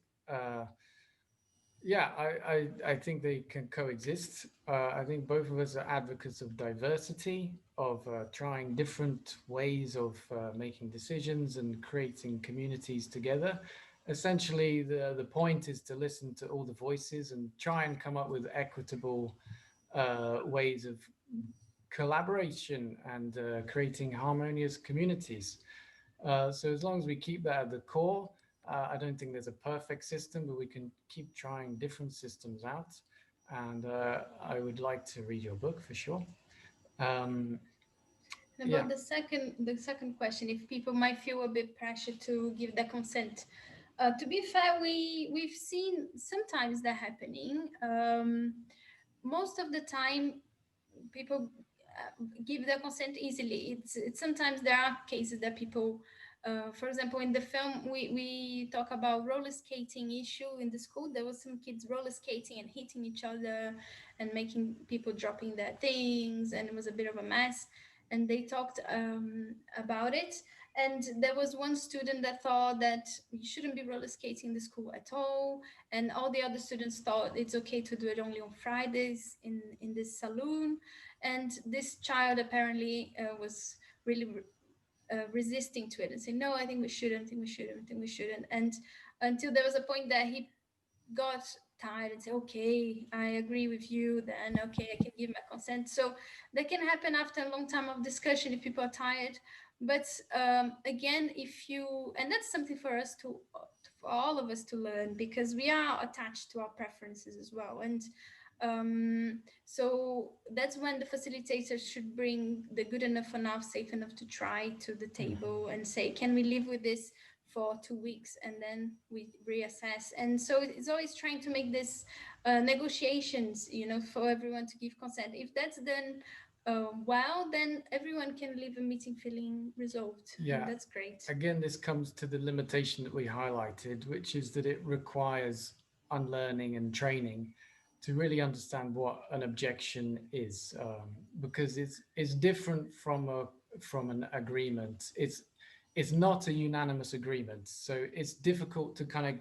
yeah, I think they can coexist. I think both of us are advocates of diversity, of trying different ways of making decisions and creating communities together. Essentially, the point is to listen to all the voices and try and come up with equitable ways of collaboration and creating harmonious communities. So as long as we keep that at the core, I don't think there's a perfect system, but we can keep trying different systems out. And I would like to read your book for sure. About the second question, if people might feel a bit pressure to give the consent. To be fair, we've seen sometimes that happening. Most of the time, people give their consent easily. It's sometimes there are cases that people, for example, in the film, we talk about roller skating issue in the school. There was some kids roller skating and hitting each other and making people dropping their things, and it was a bit of a mess. And they talked about it. And there was one student that thought that you shouldn't be roller skating in the school at all. And all the other students thought it's okay to do it only on Fridays in this saloon. And this child apparently was really resisting to it and saying, no, I think we shouldn't, And until there was a point that he got tired and said, okay, I agree with you, then okay, I can give my consent. So that can happen after a long time of discussion if people are tired. But again, and that's something for us for all of us to learn, because we are attached to our preferences as well. And so that's when the facilitator should bring the good enough for now, safe enough to try to the table and say, can we live with this for 2 weeks, and then we reassess. And so it's always trying to make this negotiations, for everyone to give consent. If that's done well, then everyone can leave a meeting feeling resolved. Yeah, and that's great. Again, this comes to the limitation that we highlighted, which is that it requires unlearning and training to really understand what an objection is, because it's different from an agreement. It's not a unanimous agreement, so it's difficult to kind of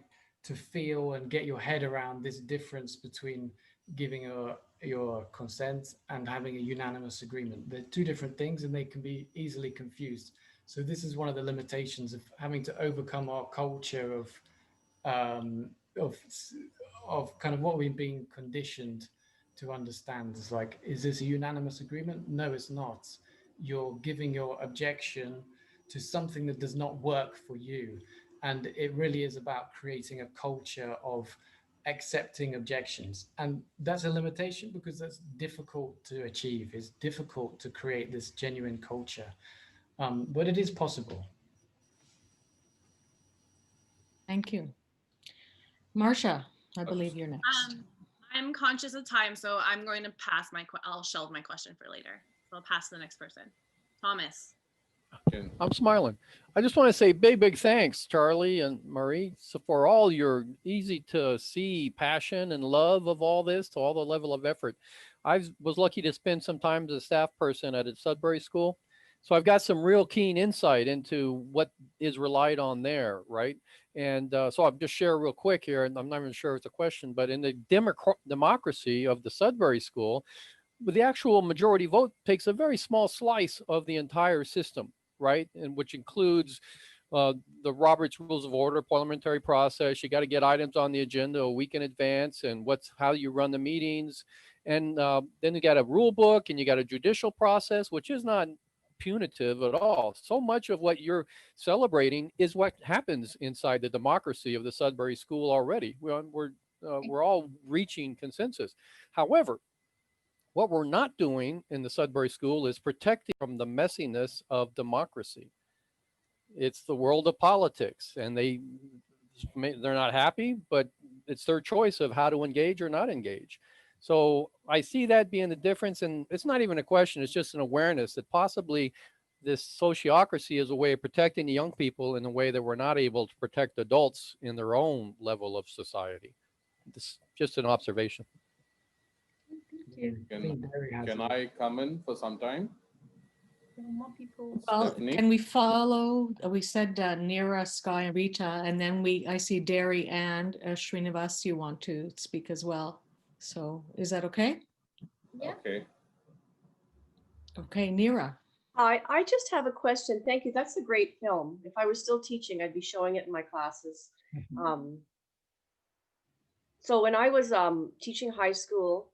to feel and get your head around this difference between giving your consent and having a unanimous agreement. They're two different things, and they can be easily confused. So this is one of the limitations of having to overcome our culture of kind of what we've been conditioned to understand. Is like, is this a unanimous agreement? No, it's not. you're giving your objection to something that does not work for you. And it really is about creating a culture of accepting objections. And that's a limitation because that's difficult to achieve. It's difficult to create this genuine culture, but it is possible. Thank you. Marcia, I believe you're next. I'm conscious of time, so I'm going to pass I'll shelve my question for later. So I'll pass to the next person. Thomas. I'm smiling. I just want to say big thanks, Charlie and Marie, for all your easy to see passion and love of all this, to all the level of effort. I was lucky to spend some time as a staff person at a Sudbury school. So I've got some real keen insight into what is relied on there, right? And so I'll just share real quick here, and I'm not even sure it's a question, but in the democracy of the Sudbury school, but the actual majority vote takes a very small slice of the entire system, right? And which includes the Robert's Rules of Order, parliamentary process. You got to get items on the agenda a week in advance, and how you run the meetings. And then you got a rule book, and you got a judicial process, which is not punitive at all. So much of what you're celebrating is what happens inside the democracy of the Sudbury School already. We're all reaching consensus. However, what we're not doing in the Sudbury School is protecting from the messiness of democracy. It's the world of politics, and they're not happy, but it's their choice of how to engage or not engage. So I see that being the difference, and it's not even a question, it's just an awareness that possibly this sociocracy is a way of protecting the young people in a way that we're not able to protect adults in their own level of society. This is just an observation. Can I come in for some time? Well, Stephanie? can we follow? We said Neera, Sky, and Rita, and then I see Derry and Srinivas, you want to speak as well. So is that okay? Yeah. Okay. Okay, Neera. Hi, I just have a question. Thank you. That's a great film. If I were still teaching, I'd be showing it in my classes. So when I was teaching high school,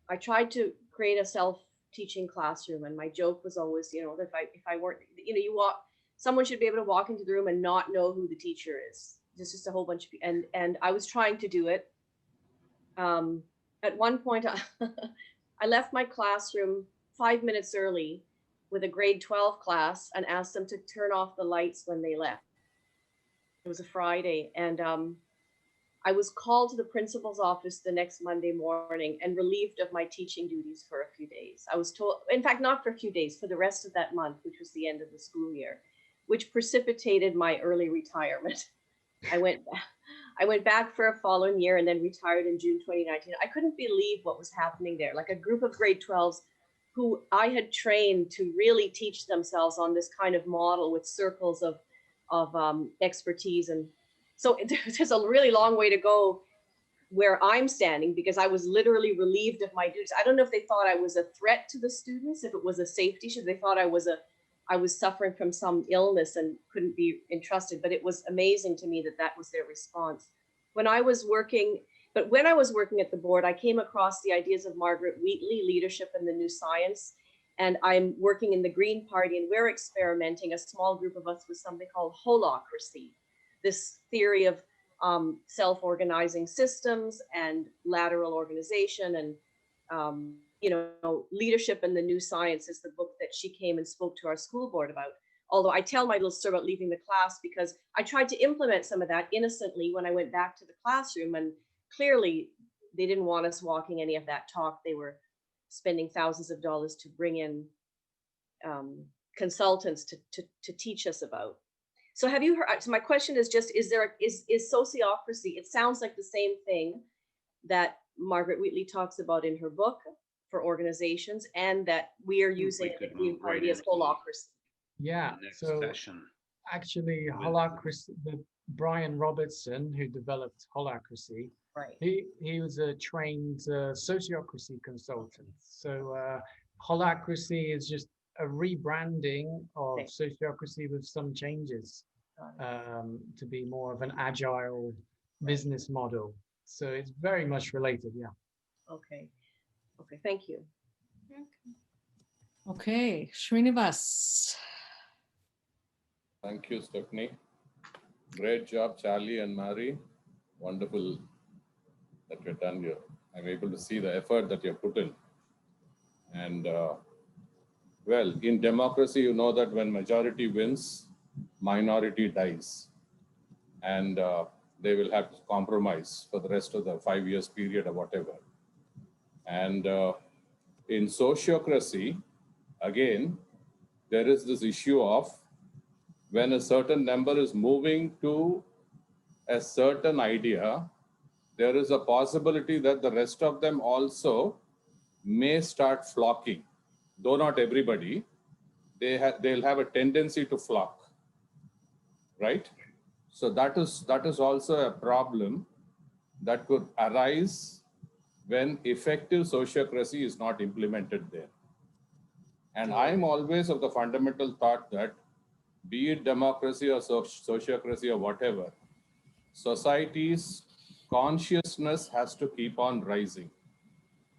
I tried to create a self-teaching classroom, and my joke was always, if I weren't, someone should be able to walk into the room and not know who the teacher is. There's just a whole bunch of, and I was trying to do it. At one point, I left my classroom 5 minutes early with a grade 12 class and asked them to turn off the lights when they left. It was a Friday, and I was called to the principal's office the next Monday morning and relieved of my teaching duties for a few days. I was told, in fact, not for a few days, for the rest of that month, which was the end of the school year, which precipitated my early retirement. I went back for a following year and then retired in June 2019. I couldn't believe what was happening there. Like a group of grade 12s who I had trained to really teach themselves on this kind of model with circles of expertise. And so there's a really long way to go where I'm standing, because I was literally relieved of my duties. I don't know if they thought I was a threat to the students, if it was a safety issue. They thought I was suffering from some illness and couldn't be entrusted, but it was amazing to me that was their response. When I was working at the board, I came across the ideas of Margaret Wheatley, Leadership in the New Science, and I'm working in the Green Party, and we're experimenting, a small group of us, with something called holacracy, this theory of self-organizing systems and lateral organization, and Leadership in the New Science is the book that she came and spoke to our school board about. Although I tell my little story about leaving the class because I tried to implement some of that innocently when I went back to the classroom, and clearly they didn't want us walking any of that talk. They were spending thousands of dollars to bring in consultants to teach us about. So have you heard, so my question is just, is sociocracy, it sounds like the same thing that Margaret Wheatley talks about in her book for organizations, and that we are using the Green Party as holacracy. Yeah, so actually holacracy, Brian Robertson, who developed holacracy, right? He was a trained sociocracy consultant. So holacracy is just a rebranding of sociocracy with some changes to be more of an agile business model. So it's very much related, yeah. Okay, thank you. Okay, Srinivas. Thank you, Stephanie. Great job, Charlie and Mary. Wonderful that you've done here. I'm able to see the effort that you put in. And well, in democracy, you know that when majority wins, minority dies. And they will have to compromise for the rest of the 5 years period or whatever. And in sociocracy, again, there is this issue of when a certain number is moving to a certain idea, there is a possibility that the rest of them also may start flocking. Though not everybody, they'll have a tendency to flock, right? So that is also a problem that could arise when effective sociocracy is not implemented there. And I'm always of the fundamental thought that be it democracy or sociocracy or whatever, society's consciousness has to keep on rising.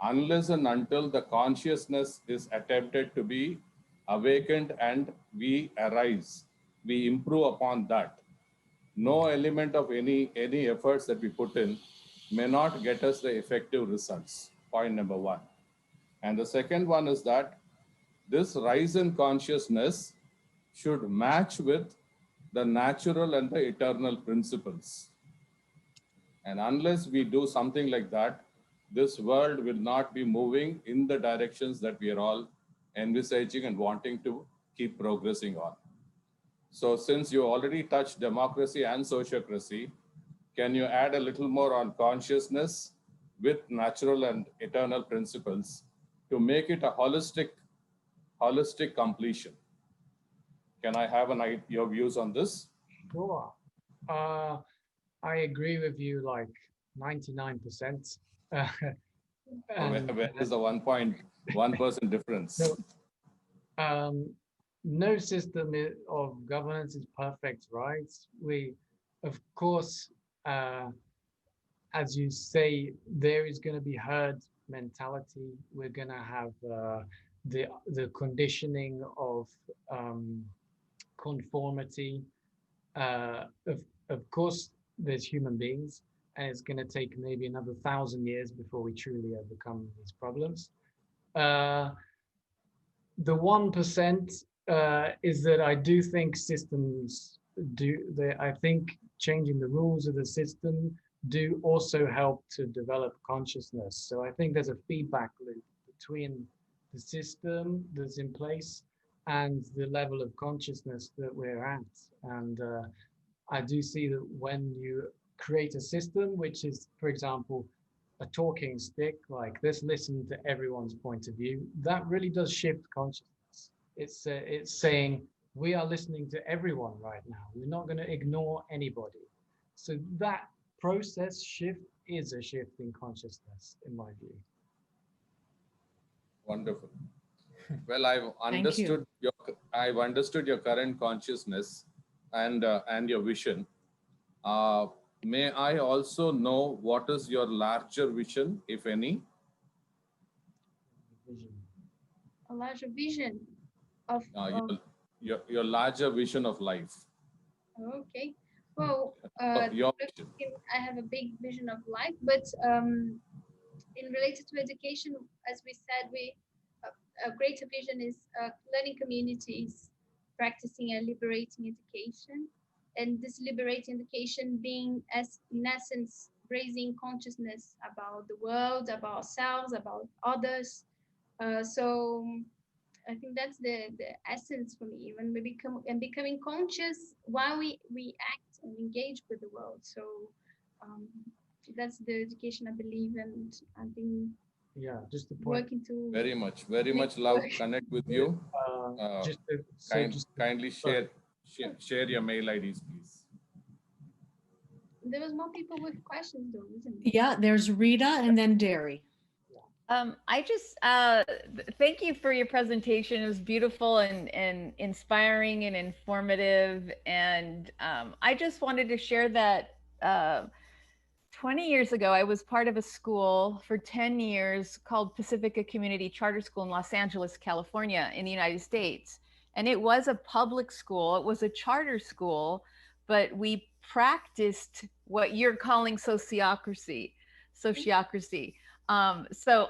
Unless and until the consciousness is attempted to be awakened and we arise, we improve upon that. No element of any efforts that we put in may not get us the effective results. Point number one. And the second one is that this rise in consciousness should match with the natural and the eternal principles. And unless we do something like that, this world will not be moving in the directions that we are all envisaging and wanting to keep progressing on. So since you already touched democracy and sociocracy, can you add a little more on consciousness with natural and eternal principles to make it a holistic completion? Can I have your views on this? Sure. I agree with you like 99%. Where is the 1.1% difference? No system of governance is perfect, right? We, of course, as you say, there is going to be herd mentality. We're going to have the conditioning of conformity. Of course, there's human beings, and it's going to take maybe another 1,000 years before we truly overcome these problems. The 1% is that I do think systems I think changing the rules of the system do also help to develop consciousness. So I think there's a feedback loop between the system that's in place and the level of consciousness that we're at. And I do see that when you create a system, which is, for example, a talking stick, like let's listen to everyone's point of view, that really does shift consciousness. It's saying we are listening to everyone right now. We're not going to ignore anybody. So that process shift is a shift in consciousness, in my view. Wonderful. Well, I've understood your current consciousness and your vision. May I also know what is your larger vision, if any? A larger vision of your larger vision of life. Okay. Well, Your vision. I have a big vision of life, but in related to education, as we said, a greater vision is learning communities, practicing and liberating education, and this liberating education being, as in essence, raising consciousness about the world, about ourselves, about others. So I think that's the essence for me, when we becoming conscious while we act and engage with the world. So that's the education I believe, and I've been just the point. Working to very much love connect with you. Kindly share your mail IDs, please. There was more people with questions though, isn't it? Yeah, there's Rita and then Derry. I just thank you for your presentation. It was beautiful and inspiring and informative. And I just wanted to share that 20 years ago, I was part of a school for 10 years called Pacifica Community Charter School in Los Angeles, California, in the United States. And it was a public school, it was a charter school, but we practiced what you're calling sociocracy. So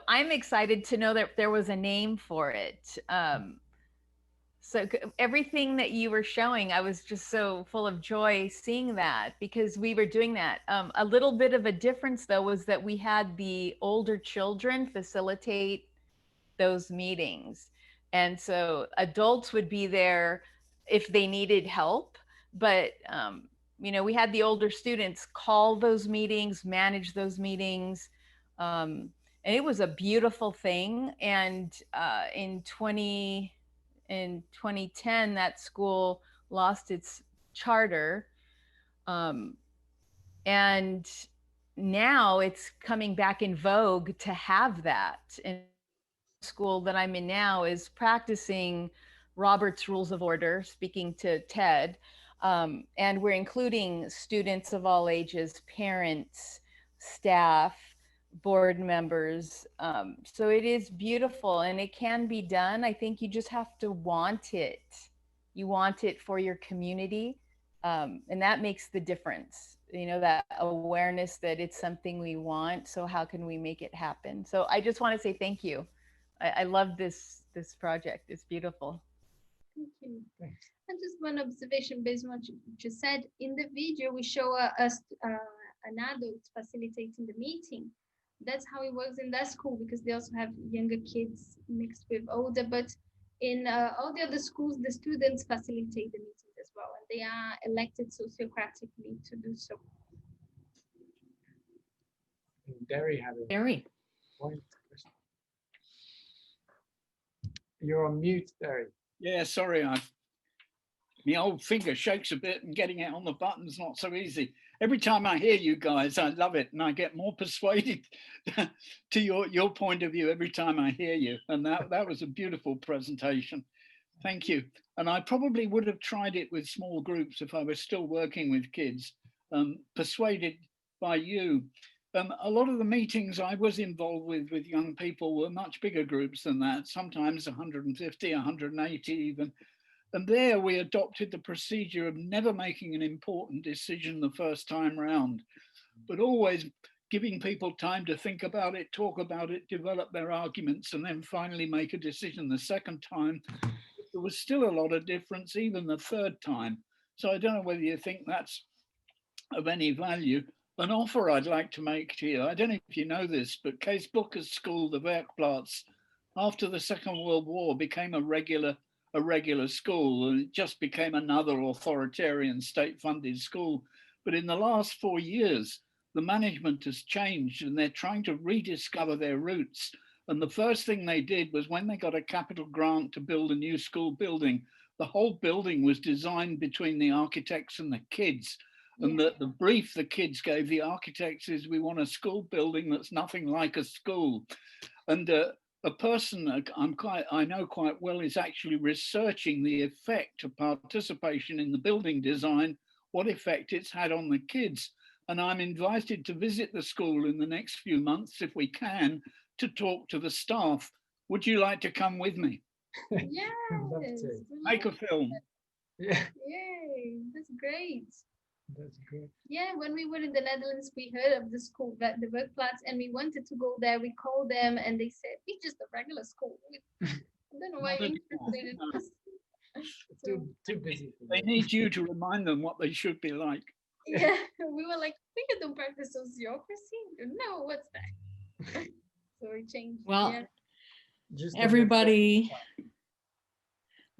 I'm excited to know that there was a name for it. So everything that you were showing, I was just so full of joy seeing that, because we were doing that. A little bit of a difference though was that we had the older children facilitate those meetings. And so adults would be there if they needed help, but you know, we had the older students call those meetings, manage those meetings. And it was a beautiful thing. And in 2010, that school lost its charter. And now it's coming back in vogue to have that. And the school that I'm in now is practicing Robert's Rules of Order, speaking to Ted. And we're including students of all ages, parents, staff, board members. So it is beautiful and it can be done. I think you just have to want it. You want it for your community. And that makes the difference, you know, that awareness that it's something we want. So how can we make it happen? So I just want to say thank you. I love this project. It's beautiful. Thank you. And just one observation based on what you just said. In the video, we show an adult facilitating the meeting. That's how it works in that school, because they also have younger kids mixed with older. But in all the other schools, the students facilitate the meetings as well, and they are elected sociocratically to do so. Derry had a Derry. point. You're on mute, Derry. Yeah, sorry, my old finger shakes a bit and getting it on the button's not so easy. Every time I hear you guys, I love it, and I get more persuaded to your point of view every time I hear you. And that was a beautiful presentation. Thank you. And I probably would have tried it with small groups if I was still working with kids, persuaded by you. A lot of the meetings I was involved with young people were much bigger groups than that, sometimes 150, 180 even. And there we adopted the procedure of never making an important decision the first time round, but always giving people time to think about it, talk about it, develop their arguments, and then finally make a decision the second time. There was still a lot of difference even the third time. So I don't know whether you think that's of any value. An offer I'd like to make to you, I don't know if you know this, but Kees Booker's school, the Werkplaats, after the Second World War became a regular school, and it just became another authoritarian state-funded school. But in the last 4 years, the management has changed and they're trying to rediscover their roots. And the first thing they did was when they got a capital grant to build a new school building, the whole building was designed between the architects and the kids. And the brief the kids gave the architects is, we want a school building that's nothing like a school. And a person I know quite well is actually researching the effect of participation in the building design, what effect it's had on the kids. And I'm invited to visit the school in the next few months, if we can, to talk to the staff. Would you like to come with me? Yes. Make a film. Yeah. Yay, that's great. That's great. Yeah, when we were in the Netherlands, we heard of the school, the Werkplaats, and we wanted to go there. We called them and they said, it's just a regular school. I don't know why you're interested in us. Too busy. They need you to remind them what they should be like. Yeah, we were like, we don't practice sociocracy. No, what's that? So we changed. Well, yeah. Everybody,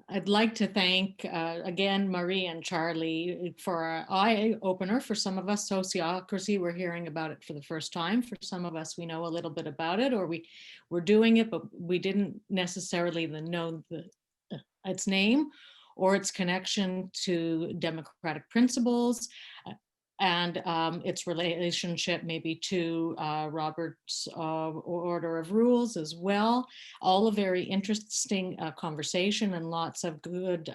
I'd like to thank again Marie and Charlie for our eye opener. For some of us, sociocracy, we're hearing about it for the first time. For some of us, we know a little bit about it, or we're doing it, but we didn't necessarily know its name or its connection to democratic principles and its relationship maybe to Robert's Order of Rules as well. All a very interesting conversation and lots of good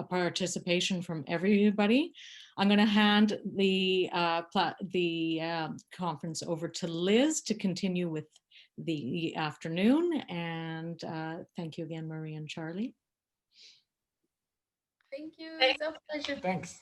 participation from everybody. I'm going to hand the conference over to Liz to continue with the afternoon. And thank you again, Marie and Charlie. Thank you. It's a pleasure. Thanks.